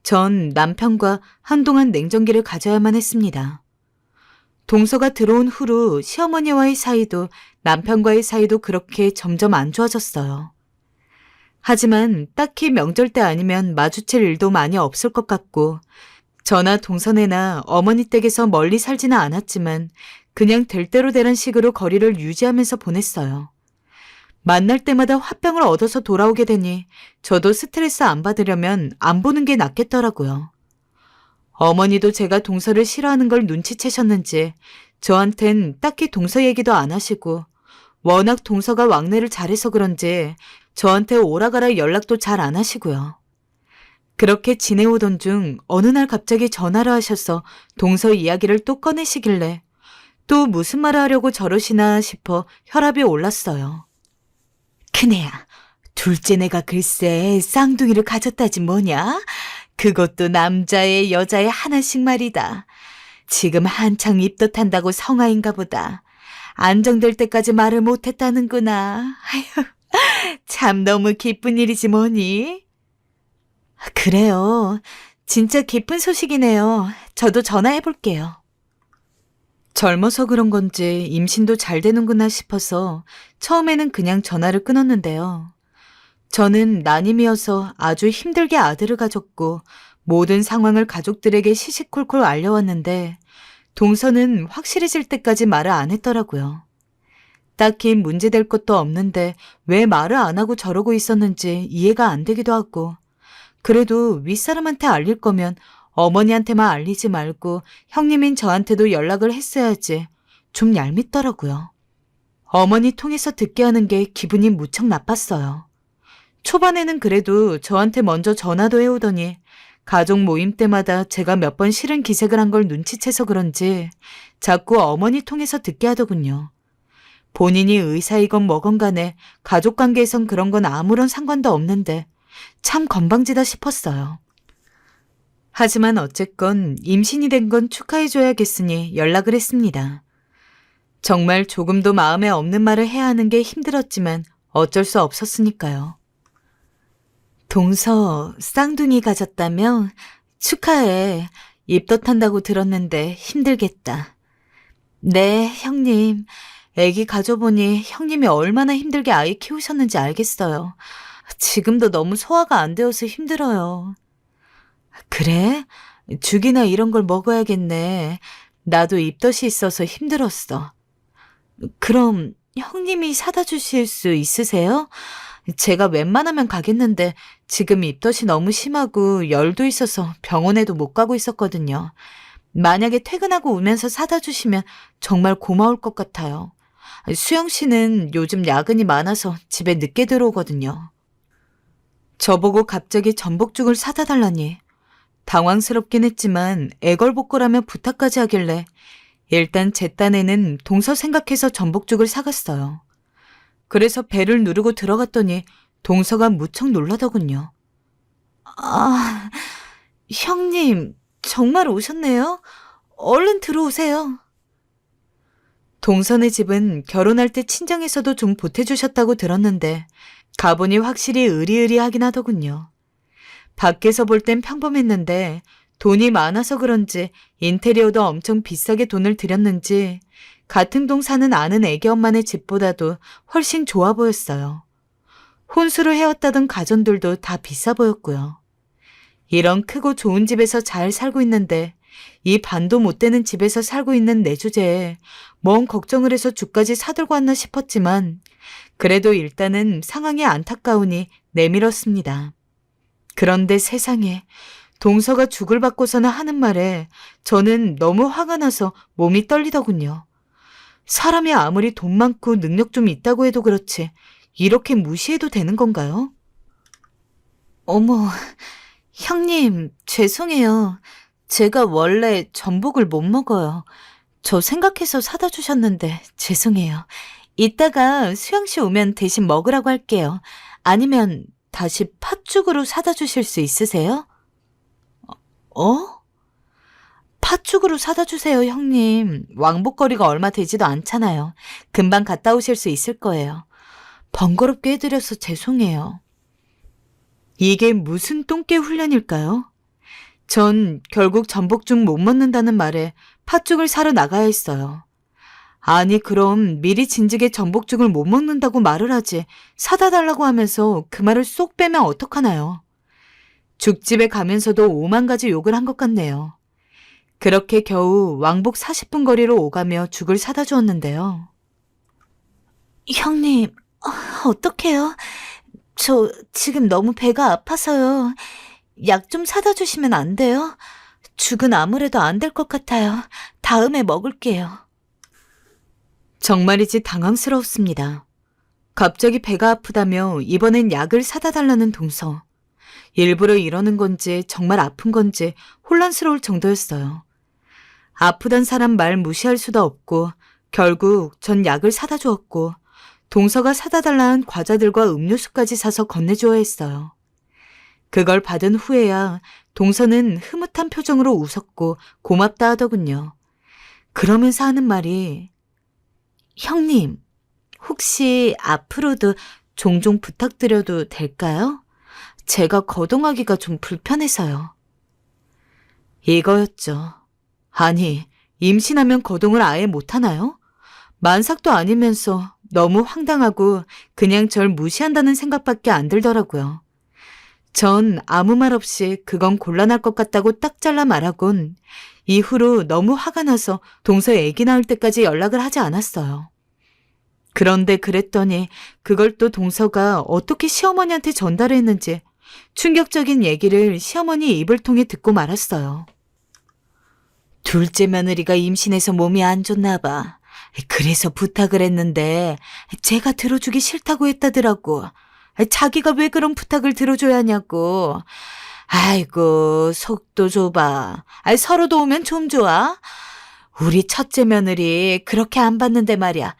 전 남편과 한동안 냉정기를 가져야만 했습니다. 동서가 들어온 후로 시어머니와의 사이도 남편과의 사이도 그렇게 점점 안 좋아졌어요. 하지만 딱히 명절 때 아니면 마주칠 일도 많이 없을 것 같고 저나 동서네나 어머니 댁에서 멀리 살지는 않았지만 그냥 될 대로 되는 식으로 거리를 유지하면서 보냈어요. 만날 때마다 화병을 얻어서 돌아오게 되니 저도 스트레스 안 받으려면 안 보는 게 낫겠더라고요. 어머니도 제가 동서를 싫어하는 걸 눈치채셨는지 저한텐 딱히 동서 얘기도 안 하시고 워낙 동서가 왕래를 잘해서 그런지 저한테 오라가라 연락도 잘 안 하시고요. 그렇게 지내오던 중 어느 날 갑자기 전화를 하셔서 동서 이야기를 또 꺼내시길래 또 무슨 말을 하려고 저러시나 싶어 혈압이 올랐어요. 큰애야, 둘째 내가 글쎄 쌍둥이를 가졌다지 뭐냐? 그것도 남자애 여자애 하나씩 말이다. 지금 한창 입덧한다고 성아인가 보다. 안정될 때까지 말을 못했다는구나. 아휴, 참 너무 기쁜 일이지 뭐니? 그래요. 진짜 기쁜 소식이네요. 저도 전화해볼게요. 젊어서 그런 건지 임신도 잘 되는구나 싶어서 처음에는 그냥 전화를 끊었는데요. 저는 난임이어서 아주 힘들게 아들을 가졌고 모든 상황을 가족들에게 시시콜콜 알려왔는데 동서는 확실해질 때까지 말을 안 했더라고요. 딱히 문제될 것도 없는데 왜 말을 안 하고 저러고 있었는지 이해가 안 되기도 하고 그래도 윗사람한테 알릴 거면 어머니한테만 알리지 말고 형님인 저한테도 연락을 했어야지. 좀 얄밉더라고요. 어머니 통해서 듣게 하는 게 기분이 무척 나빴어요. 초반에는 그래도 저한테 먼저 전화도 해오더니 가족 모임 때마다 제가 몇 번 싫은 기색을 한 걸 눈치채서 그런지 자꾸 어머니 통해서 듣게 하더군요. 본인이 의사이건 뭐건 간에 가족관계에선 그런 건 아무런 상관도 없는데 참 건방지다 싶었어요. 하지만 어쨌건 임신이 된 건 축하해줘야겠으니 연락을 했습니다. 정말 조금도 마음에 없는 말을 해야 하는 게 힘들었지만 어쩔 수 없었으니까요. 동서 쌍둥이 가졌다며? 축하해. 입덧한다고 들었는데 힘들겠다. 네, 형님. 애기 가져보니 형님이 얼마나 힘들게 아이 키우셨는지 알겠어요. 지금도 너무 소화가 안 되어서 힘들어요. 그래? 죽이나 이런 걸 먹어야겠네. 나도 입덧이 있어서 힘들었어. 그럼 형님이 사다 주실 수 있으세요? 제가 웬만하면 가겠는데 지금 입덧이 너무 심하고 열도 있어서 병원에도 못 가고 있었거든요. 만약에 퇴근하고 오면서 사다 주시면 정말 고마울 것 같아요. 수영 씨는 요즘 야근이 많아서 집에 늦게 들어오거든요. 저보고 갑자기 전복죽을 사다 달라니. 당황스럽긴 했지만 애걸복걸하며 부탁까지 하길래 일단 제 딴에는 동서 생각해서 전복죽을 사갔어요. 그래서 배를 누르고 들어갔더니 동서가 무척 놀라더군요. 아, 형님 정말 오셨네요. 얼른 들어오세요. 동서네 집은 결혼할 때 친정에서도 좀 보태주셨다고 들었는데 가보니 확실히 으리으리하긴 하더군요. 밖에서 볼 땐 평범했는데 돈이 많아서 그런지 인테리어도 엄청 비싸게 돈을 들였는지 같은 동 사는 아는 애기 엄마네 집보다도 훨씬 좋아 보였어요. 혼수로 해왔다던 가전들도 다 비싸 보였고요. 이런 크고 좋은 집에서 잘 살고 있는데 이 반도 못 되는 집에서 살고 있는 내 주제에 뭔 걱정을 해서 죽까지 사들고 왔나 싶었지만 그래도 일단은 상황이 안타까우니 내밀었습니다. 그런데 세상에 동서가 죽을 받고서는 하는 말에 저는 너무 화가 나서 몸이 떨리더군요. 사람이 아무리 돈 많고 능력 좀 있다고 해도 그렇지 이렇게 무시해도 되는 건가요? 어머, 형님, 죄송해요. 제가 원래 전복을 못 먹어요. 저 생각해서 사다 주셨는데 죄송해요. 이따가 수영 씨 오면 대신 먹으라고 할게요. 아니면 다시 팥죽으로 사다 주실 수 있으세요? 어? 팥죽으로 사다 주세요, 형님. 왕복거리가 얼마 되지도 않잖아요. 금방 갔다 오실 수 있을 거예요. 번거롭게 해드려서 죄송해요. 이게 무슨 똥개 훈련일까요? 전 결국 전복죽 못 먹는다는 말에 팥죽을 사러 나가야 했어요. 아니 그럼 미리 진즉에 전복죽을 못 먹는다고 말을 하지 사다 달라고 하면서 그 말을 쏙 빼면 어떡하나요? 죽집에 가면서도 오만 가지 욕을 한 것 같네요. 그렇게 겨우 왕복 40분 거리로 오가며 죽을 사다 주었는데요. 형님, 어떡해요? 저 지금 너무 배가 아파서요. 약 좀 사다 주시면 안 돼요? 죽은 아무래도 안 될 것 같아요. 다음에 먹을게요. 정말이지 당황스러웠습니다. 갑자기 배가 아프다며 이번엔 약을 사다 달라는 동서. 일부러 이러는 건지 정말 아픈 건지 혼란스러울 정도였어요. 아프단 사람 말 무시할 수도 없고 결국 전 약을 사다 주었고 동서가 사다 달라는 과자들과 음료수까지 사서 건네줘야 했어요. 그걸 받은 후에야 동서는 흐뭇한 표정으로 웃었고 고맙다 하더군요. 그러면서 하는 말이 형님, 혹시 앞으로도 종종 부탁드려도 될까요? 제가 거동하기가 좀 불편해서요. 이거였죠. 아니, 임신하면 거동을 아예 못하나요? 만삭도 아니면서 너무 황당하고 그냥 절 무시한다는 생각밖에 안 들더라고요. 전 아무 말 없이 그건 곤란할 것 같다고 딱 잘라 말하곤 이후로 너무 화가 나서 동서 애기 낳을 때까지 연락을 하지 않았어요. 그런데 그랬더니 그걸 또 동서가 어떻게 시어머니한테 전달했는지 충격적인 얘기를 시어머니 입을 통해 듣고 말았어요. 둘째 며느리가 임신해서 몸이 안 좋나 봐. 그래서 부탁을 했는데 제가 들어주기 싫다고 했다더라고. 자기가 왜 그런 부탁을 들어줘야 하냐고. 아이고 속도 좁아. 서로 도우면 좀 좋아. 우리 첫째 며느리 그렇게 안 봤는데 말이야.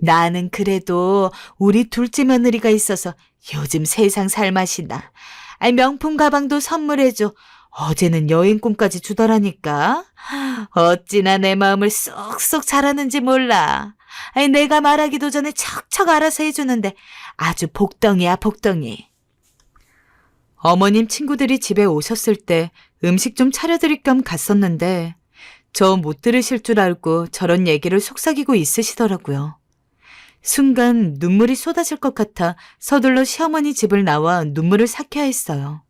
나는 그래도 우리 둘째 며느리가 있어서 요즘 세상 살맛이 나. 명품 가방도 선물해줘. 어제는 여행 꿈까지 주더라니까. 어찌나 내 마음을 쏙쏙 잘하는지 몰라. 내가 말하기도 전에 척척 알아서 해주는데 아주 복덩이야 복덩이. 어머님 친구들이 집에 오셨을 때 음식 좀 차려드릴 겸 갔었는데 저 못 들으실 줄 알고 저런 얘기를 속삭이고 있으시더라고요. 순간 눈물이 쏟아질 것 같아 서둘러 시어머니 집을 나와 눈물을 삭혀야 했어요.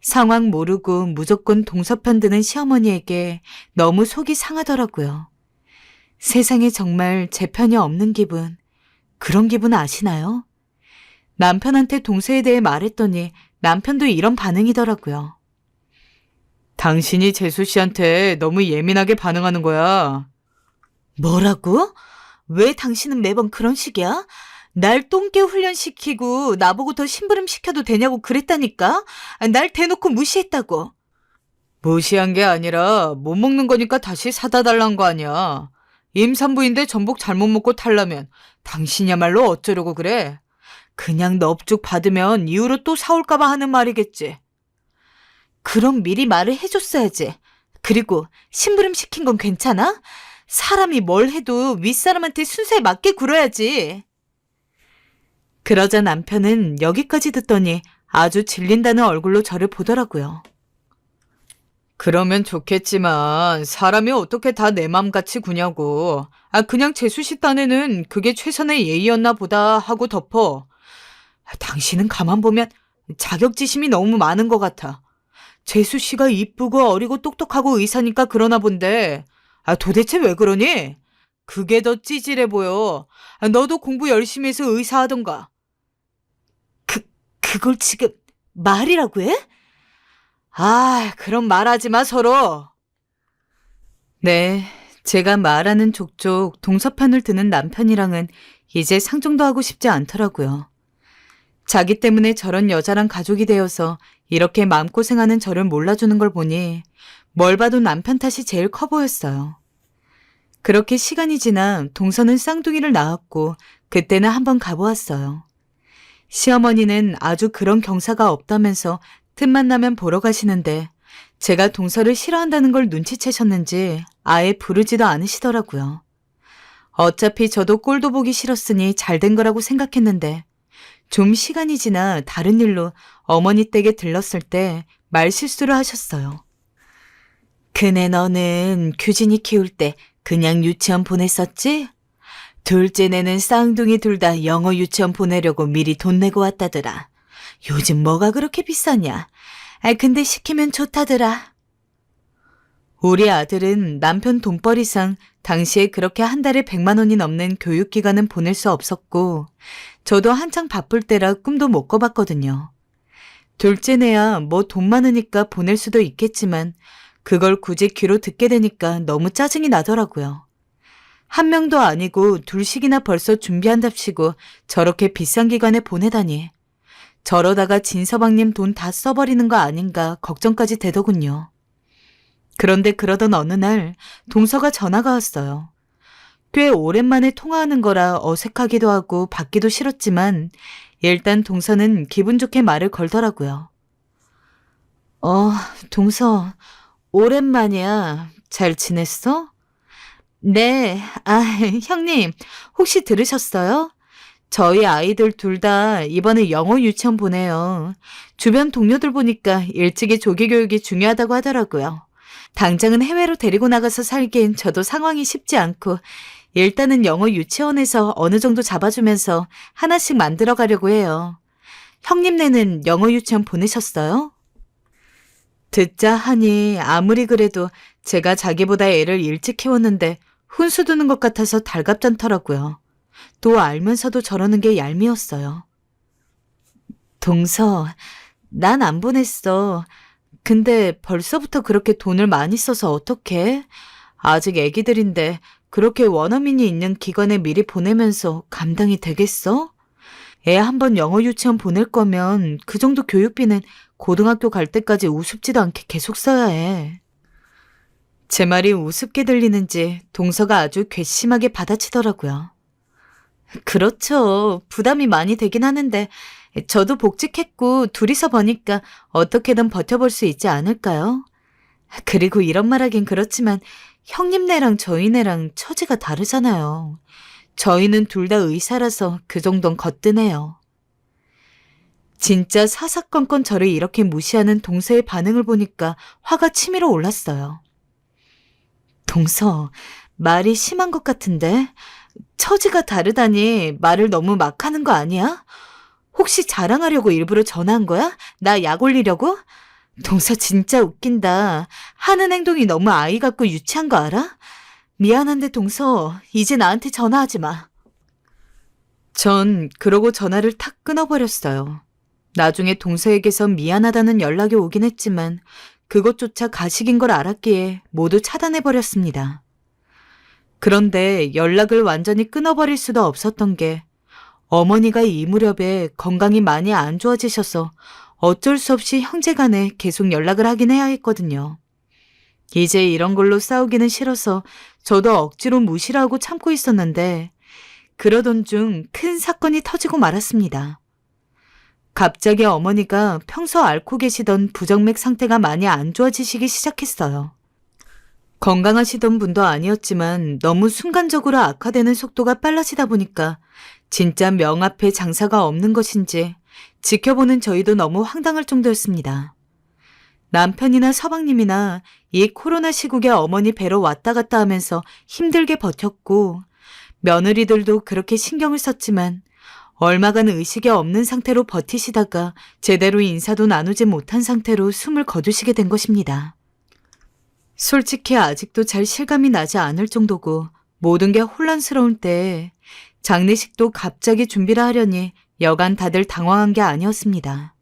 상황 모르고 무조건 동서편 드는 시어머니에게 너무 속이 상하더라고요. 세상에 정말 제 편이 없는 기분, 그런 기분 아시나요? 남편한테 동서에 대해 말했더니 남편도 이런 반응이더라고요. 당신이 재수 씨한테 너무 예민하게 반응하는 거야. 뭐라고? 왜 당신은 매번 그런 식이야? 날 똥개 훈련시키고 나보고 더 심부름 시켜도 되냐고 그랬다니까? 날 대놓고 무시했다고. 무시한 게 아니라 못 먹는 거니까 다시 사다 달란 거 아니야. 임산부인데 전복 잘못 먹고 탈라면 당신이야말로 어쩌려고 그래? 그냥 넙죽 받으면 이후로 또 사올까 봐 하는 말이겠지. 그럼 미리 말을 해줬어야지. 그리고 심부름 시킨 건 괜찮아? 사람이 뭘 해도 윗사람한테 순서에 맞게 굴어야지. 그러자 남편은 여기까지 듣더니 아주 질린다는 얼굴로 저를 보더라고요. 그러면 좋겠지만 사람이 어떻게 다 내 맘같이 구냐고. 그냥 재수 씨 딴에는 그게 최선의 예의였나 보다 하고 덮어. 당신은 가만 보면 자격지심이 너무 많은 것 같아. 재수 씨가 이쁘고 어리고 똑똑하고 의사니까 그러나 본데 도대체 왜 그러니? 그게 더 찌질해 보여. 너도 공부 열심히 해서 의사 하던가. 그걸 지금 말이라고 해? 그럼 말하지 마, 서로. 네, 제가 말하는 족족 동서편을 드는 남편이랑은 이제 상종도 하고 싶지 않더라고요. 자기 때문에 저런 여자랑 가족이 되어서 이렇게 마음고생하는 저를 몰라주는 걸 보니 뭘 봐도 남편 탓이 제일 커 보였어요. 그렇게 시간이 지나 동서는 쌍둥이를 낳았고 그때는 한번 가보았어요. 시어머니는 아주 그런 경사가 없다면서 틈만 나면 보러 가시는데 제가 동서를 싫어한다는 걸 눈치채셨는지 아예 부르지도 않으시더라고요. 어차피 저도 꼴도 보기 싫었으니 잘된 거라고 생각했는데 좀 시간이 지나 다른 일로 어머니 댁에 들렀을 때 말실수를 하셨어요. 그네 너는 규진이 키울 때 그냥 유치원 보냈었지? 둘째네는 쌍둥이 둘 다 영어 유치원 보내려고 미리 돈 내고 왔다더라. 요즘 뭐가 그렇게 비싸냐? 근데 시키면 좋다더라. 우리 아들은 남편 돈벌이상 당시에 그렇게 한 달에 100만 원이 넘는 교육기간은 보낼 수 없었고 저도 한창 바쁠 때라 꿈도 못 꿔봤거든요. 둘째네야 뭐 돈 많으니까 보낼 수도 있겠지만 그걸 굳이 귀로 듣게 되니까 너무 짜증이 나더라고요. 한 명도 아니고 둘씩이나 벌써 준비한답시고 저렇게 비싼 기간에 보내다니. 저러다가 진서방님 돈 다 써버리는 거 아닌가 걱정까지 되더군요. 그런데 그러던 어느 날 동서가 전화가 왔어요. 꽤 오랜만에 통화하는 거라 어색하기도 하고 받기도 싫었지만 일단 동서는 기분 좋게 말을 걸더라고요. 동서, 오랜만이야. 잘 지냈어? 네, 형님, 혹시 들으셨어요? 저희 아이들 둘 다 이번에 영어 유치원 보내요. 주변 동료들 보니까 일찍이 조기 교육이 중요하다고 하더라고요. 당장은 해외로 데리고 나가서 살기엔 저도 상황이 쉽지 않고 일단은 영어 유치원에서 어느 정도 잡아주면서 하나씩 만들어 가려고 해요. 형님네는 영어 유치원 보내셨어요? 듣자 하니 아무리 그래도 제가 자기보다 애를 일찍 키웠는데 훈수 두는 것 같아서 달갑잖더라고요. 또 알면서도 저러는 게 얄미웠어요. 동서, 난 안 보냈어. 근데 벌써부터 그렇게 돈을 많이 써서 어떡해? 아직 애기들인데 그렇게 원어민이 있는 기관에 미리 보내면서 감당이 되겠어? 애 한번 영어 유치원 보낼 거면 그 정도 교육비는 고등학교 갈 때까지 우습지도 않게 계속 써야 해. 제 말이 우습게 들리는지 동서가 아주 괘씸하게 받아치더라고요. 그렇죠. 부담이 많이 되긴 하는데 저도 복직했고 둘이서 버니까 어떻게든 버텨볼 수 있지 않을까요? 그리고 이런 말 하긴 그렇지만 형님네랑 저희네랑 처지가 다르잖아요. 저희는 둘 다 의사라서 그 정도는 거뜬해요. 진짜 사사건건 저를 이렇게 무시하는 동서의 반응을 보니까 화가 치밀어 올랐어요. 동서, 말이 심한 것 같은데? 처지가 다르다니 말을 너무 막 하는 거 아니야? 혹시 자랑하려고 일부러 전화한 거야? 나 약 올리려고? 동서 진짜 웃긴다. 하는 행동이 너무 아이 같고 유치한 거 알아? 미안한데 동서, 이제 나한테 전화하지 마. 전 그러고 전화를 탁 끊어버렸어요. 나중에 동서에게서 미안하다는 연락이 오긴 했지만 그것조차 가식인 걸 알았기에 모두 차단해버렸습니다. 그런데 연락을 완전히 끊어버릴 수도 없었던 게 어머니가 이 무렵에 건강이 많이 안 좋아지셔서 어쩔 수 없이 형제간에 계속 연락을 하긴 해야 했거든요. 이제 이런 걸로 싸우기는 싫어서 저도 억지로 무시를 하고 참고 있었는데 그러던 중 큰 사건이 터지고 말았습니다. 갑자기 어머니가 평소 앓고 계시던 부정맥 상태가 많이 안 좋아지시기 시작했어요. 건강하시던 분도 아니었지만 너무 순간적으로 악화되는 속도가 빨라지다 보니까 진짜 명 앞에 장사가 없는 것인지 지켜보는 저희도 너무 황당할 정도였습니다. 남편이나 서방님이나 이 코로나 시국에 어머니 뵈러 왔다 갔다 하면서 힘들게 버텼고 며느리들도 그렇게 신경을 썼지만 얼마간 의식이 없는 상태로 버티시다가 제대로 인사도 나누지 못한 상태로 숨을 거두시게 된 것입니다. 솔직히 아직도 잘 실감이 나지 않을 정도고 모든 게 혼란스러울 때 장례식도 갑자기 준비를 하려니 여간 다들 당황한 게 아니었습니다.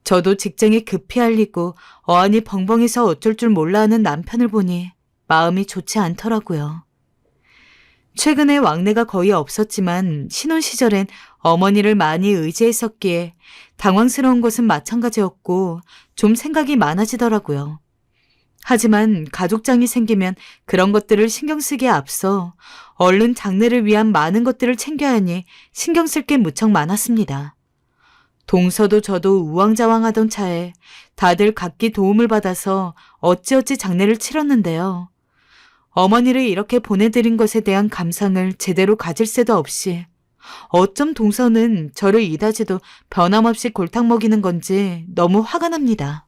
저도 직장에 급히 알리고 어안이 벙벙해서 어쩔 줄 몰라 하는 남편을 보니 마음이 좋지 않더라고요. 최근에 왕래가 거의 없었지만 신혼 시절엔 어머니를 많이 의지했었기에 당황스러운 것은 마찬가지였고 좀 생각이 많아지더라고요. 하지만 가족장이 생기면 그런 것들을 신경 쓰기에 앞서 얼른 장례를 위한 많은 것들을 챙겨야 하니 신경 쓸 게 무척 많았습니다. 동서도 저도 우왕좌왕하던 차에 다들 각기 도움을 받아서 어찌어찌 장례를 치렀는데요. 어머니를 이렇게 보내드린 것에 대한 감상을 제대로 가질 새도 없이 어쩜 동서는 저를 이다지도 변함없이 골탕 먹이는 건지 너무 화가 납니다.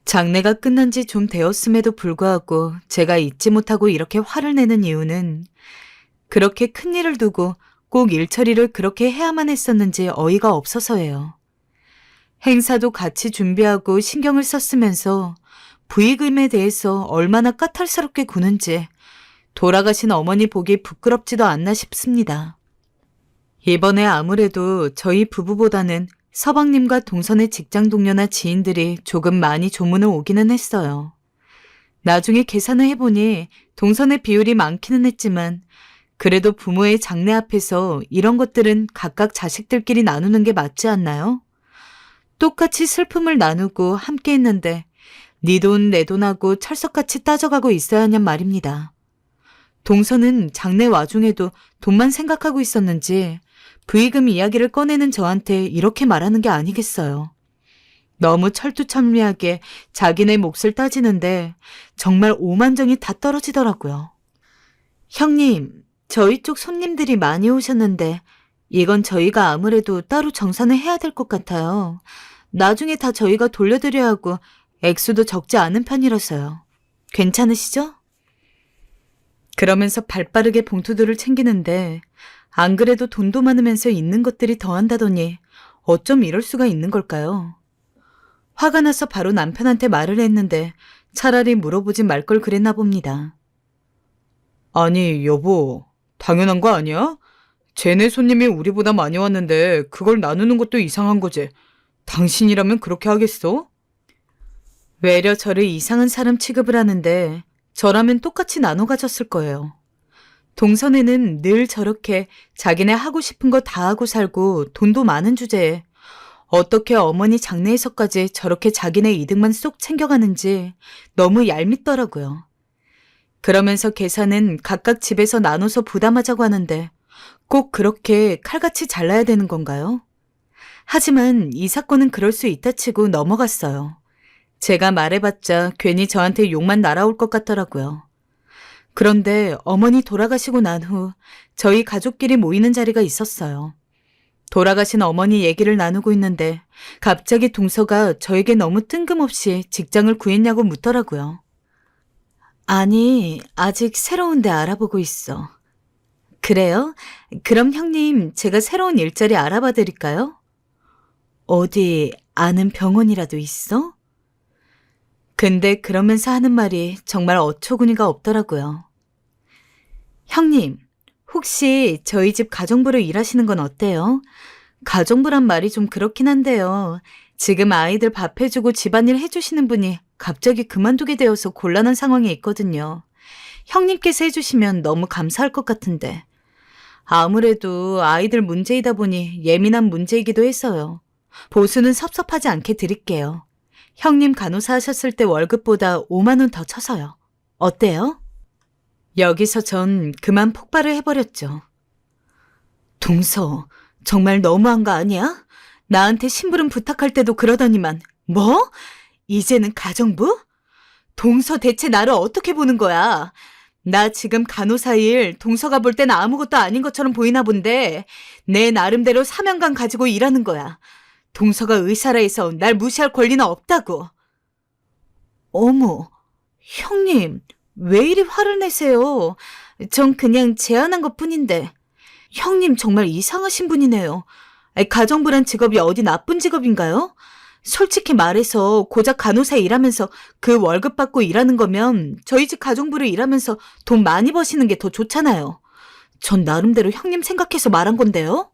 장례가 끝난 지 좀 되었음에도 불구하고 제가 잊지 못하고 이렇게 화를 내는 이유는 그렇게 큰 일을 두고 꼭 일처리를 그렇게 해야만 했었는지 어이가 없어서예요. 행사도 같이 준비하고 신경을 썼으면서 부의금에 대해서 얼마나 까탈스럽게 구는지 돌아가신 어머니 보기 부끄럽지도 않나 싶습니다. 이번에 아무래도 저희 부부보다는 서방님과 동선의 직장 동료나 지인들이 조금 많이 조문을 오기는 했어요. 나중에 계산을 해보니 동선의 비율이 많기는 했지만 그래도 부모의 장례 앞에서 이런 것들은 각각 자식들끼리 나누는 게 맞지 않나요? 똑같이 슬픔을 나누고 함께 했는데 네 돈 내 돈하고 철석같이 따져가고 있어야 하냔 말입니다. 동선은 장례 와중에도 돈만 생각하고 있었는지 부의금 이야기를 꺼내는 저한테 이렇게 말하는 게 아니겠어요. 너무 철두철미하게 자기네 몫을 따지는데 정말 오만정이 다 떨어지더라고요. 형님, 저희 쪽 손님들이 많이 오셨는데 이건 저희가 아무래도 따로 정산을 해야 될 것 같아요. 나중에 다 저희가 돌려드려야 하고 액수도 적지 않은 편이라서요. 괜찮으시죠? 그러면서 발빠르게 봉투들을 챙기는데 안 그래도 돈도 많으면서 있는 것들이 더한다더니 어쩜 이럴 수가 있는 걸까요? 화가 나서 바로 남편한테 말을 했는데 차라리 물어보지 말 걸 그랬나 봅니다. 아니 여보, 당연한 거 아니야? 쟤네 손님이 우리보다 많이 왔는데 그걸 나누는 것도 이상한 거지. 당신이라면 그렇게 하겠어? 외려 저를 이상한 사람 취급을 하는데 저라면 똑같이 나눠 가졌을 거예요. 동선에는 늘 저렇게 자기네 하고 싶은 거 다 하고 살고 돈도 많은 주제에 어떻게 어머니 장례에서까지 저렇게 자기네 이득만 쏙 챙겨가는지 너무 얄밉더라고요. 그러면서 계산은 각각 집에서 나눠서 부담하자고 하는데 꼭 그렇게 칼같이 잘라야 되는 건가요? 하지만 이 사건은 그럴 수 있다 치고 넘어갔어요. 제가 말해봤자 괜히 저한테 욕만 날아올 것 같더라고요. 그런데 어머니 돌아가시고 난 후 저희 가족끼리 모이는 자리가 있었어요. 돌아가신 어머니 얘기를 나누고 있는데 갑자기 동서가 저에게 너무 뜬금없이 직장을 구했냐고 묻더라고요. 아니, 아직 새로운 데 알아보고 있어. 그래요? 그럼 형님, 제가 새로운 일자리 알아봐 드릴까요? 어디 아는 병원이라도 있어? 근데 그러면서 하는 말이 정말 어처구니가 없더라고요. 형님, 혹시 저희 집 가정부로 일하시는 건 어때요? 가정부란 말이 좀 그렇긴 한데요. 지금 아이들 밥 해주고 집안일 해주시는 분이 갑자기 그만두게 되어서 곤란한 상황에 있거든요. 형님께서 해주시면 너무 감사할 것 같은데. 아무래도 아이들 문제이다 보니 예민한 문제이기도 해서요. 보수는 섭섭하지 않게 드릴게요. 형님 간호사 하셨을 때 월급보다 5만 원 더 쳐서요. 어때요? 여기서 전 그만 폭발을 해버렸죠. 동서, 정말 너무한 거 아니야? 나한테 심부름 부탁할 때도 그러더니만. 뭐? 이제는 가정부? 동서 대체 나를 어떻게 보는 거야? 나 지금 간호사 일 동서가 볼 땐 아무것도 아닌 것처럼 보이나 본데 내 나름대로 사명감 가지고 일하는 거야. 동서가 의사라 해서 날 무시할 권리는 없다고. 어머, 형님, 왜 이리 화를 내세요? 전 그냥 제안한 것뿐인데. 형님 정말 이상하신 분이네요. 가정부란 직업이 어디 나쁜 직업인가요? 솔직히 말해서 고작 간호사 일하면서 그 월급 받고 일하는 거면 저희 집 가정부를 일하면서 돈 많이 버시는 게 더 좋잖아요. 전 나름대로 형님 생각해서 말한 건데요.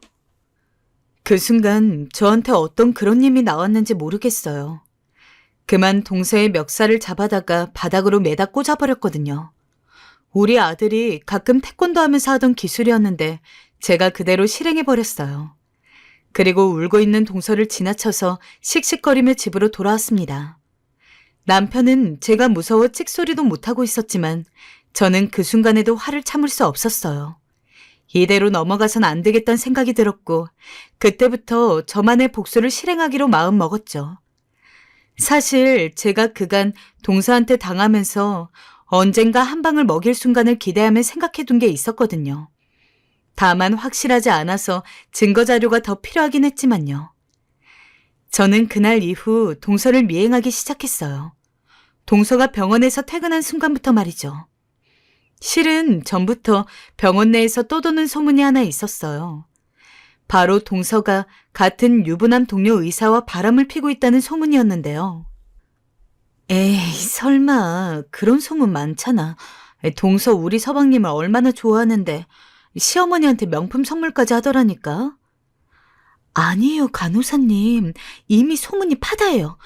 그 순간 저한테 어떤 그런 님이 나왔는지 모르겠어요. 그만 동서의 멱살을 잡아다가 바닥으로 매다 꽂아버렸거든요. 우리 아들이 가끔 태권도 하면서 하던 기술이었는데 제가 그대로 실행해버렸어요. 그리고 울고 있는 동서를 지나쳐서 씩씩거리며 집으로 돌아왔습니다. 남편은 제가 무서워 찍소리도 못하고 있었지만 저는 그 순간에도 화를 참을 수 없었어요. 이대로 넘어가선 안 되겠다는 생각이 들었고 그때부터 저만의 복수를 실행하기로 마음먹었죠. 사실 제가 그간 동서한테 당하면서 언젠가 한 방을 먹일 순간을 기대하며 생각해둔 게 있었거든요. 다만 확실하지 않아서 증거 자료가 더 필요하긴 했지만요. 저는 그날 이후 동서를 미행하기 시작했어요. 동서가 병원에서 퇴근한 순간부터 말이죠. 실은 전부터 병원 내에서 떠도는 소문이 하나 있었어요. 바로 동서가 같은 유부남 동료 의사와 바람을 피고 있다는 소문이었는데요. 에이, 설마 그런 소문 많잖아. 동서 우리 서방님을 얼마나 좋아하는데 시어머니한테 명품 선물까지 하더라니까. 아니에요, 간호사님. 이미 소문이 파다해요.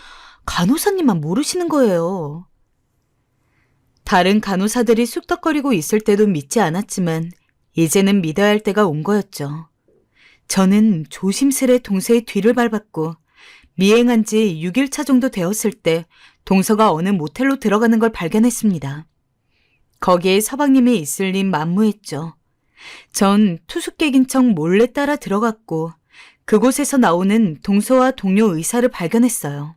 간호사님만 모르시는 거예요. 다른 간호사들이 쑥덕거리고 있을 때도 믿지 않았지만 이제는 믿어야 할 때가 온 거였죠. 저는 조심스레 동서의 뒤를 밟았고 미행한 지 6일차 정도 되었을 때 동서가 어느 모텔로 들어가는 걸 발견했습니다. 거기에 서방님이 있을 림 만무했죠. 전 투숙객인 척 몰래 따라 들어갔고 그곳에서 나오는 동서와 동료 의사를 발견했어요.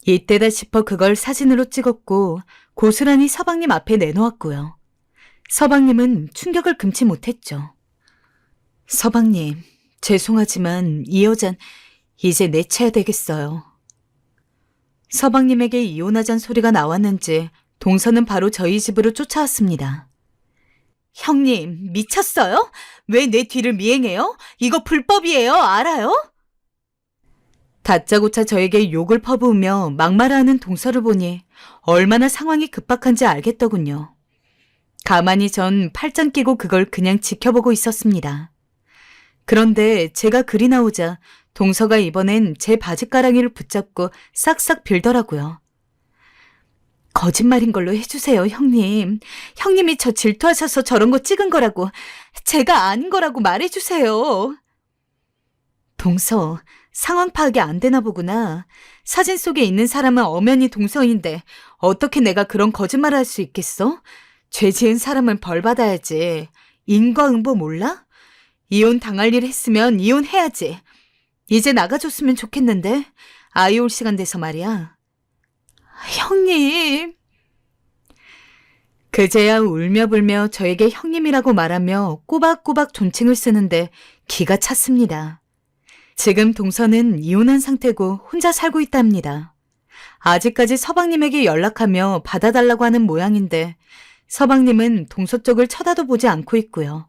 이때다 싶어 그걸 사진으로 찍었고 고스란히 서방님 앞에 내놓았고요. 서방님은 충격을 금치 못했죠. 서방님, 죄송하지만 이 여잔 이제 내쳐야 되겠어요. 서방님에게 이혼하자는 소리가 나왔는지 동서는 바로 저희 집으로 쫓아왔습니다. 형님, 미쳤어요? 왜 내 뒤를 미행해요? 이거 불법이에요, 알아요? 다짜고짜 저에게 욕을 퍼부으며 막말하는 동서를 보니 얼마나 상황이 급박한지 알겠더군요. 가만히 전 팔짱 끼고 그걸 그냥 지켜보고 있었습니다. 그런데 제가 그리 나오자 동서가 이번엔 제 바지가랑이를 붙잡고 싹싹 빌더라고요. 거짓말인 걸로 해주세요, 형님. 형님이 저 질투하셔서 저런 거 찍은 거라고, 제가 아닌 거라고 말해주세요. 동서, 상황 파악이 안 되나 보구나. 사진 속에 있는 사람은 엄연히 동서인데 어떻게 내가 그런 거짓말을 할 수 있겠어? 죄 지은 사람은 벌 받아야지. 인과응보 몰라? 이혼 당할 일 했으면 이혼해야지. 이제 나가줬으면 좋겠는데 아이 올 시간 돼서 말이야. 형님. 그제야 울며불며 저에게 형님이라고 말하며 꼬박꼬박 존칭을 쓰는데 기가 찼습니다. 지금 동서는 이혼한 상태고 혼자 살고 있답니다. 아직까지 서방님에게 연락하며 받아달라고 하는 모양인데 서방님은 동서 쪽을 쳐다도 보지 않고 있고요.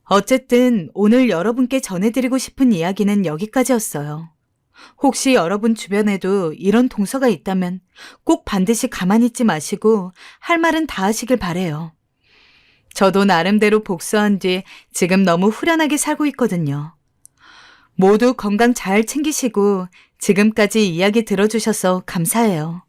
어쨌든 오늘 여러분께 전해드리고 싶은 이야기는 여기까지였어요. 혹시 여러분 주변에도 이런 동서가 있다면 꼭 반드시 가만히 있지 마시고 할 말은 다 하시길 바래요. 저도 나름대로 복수한 뒤 지금 너무 후련하게 살고 있거든요. 모두 건강 잘 챙기시고 지금까지 이야기 들어주셔서 감사해요.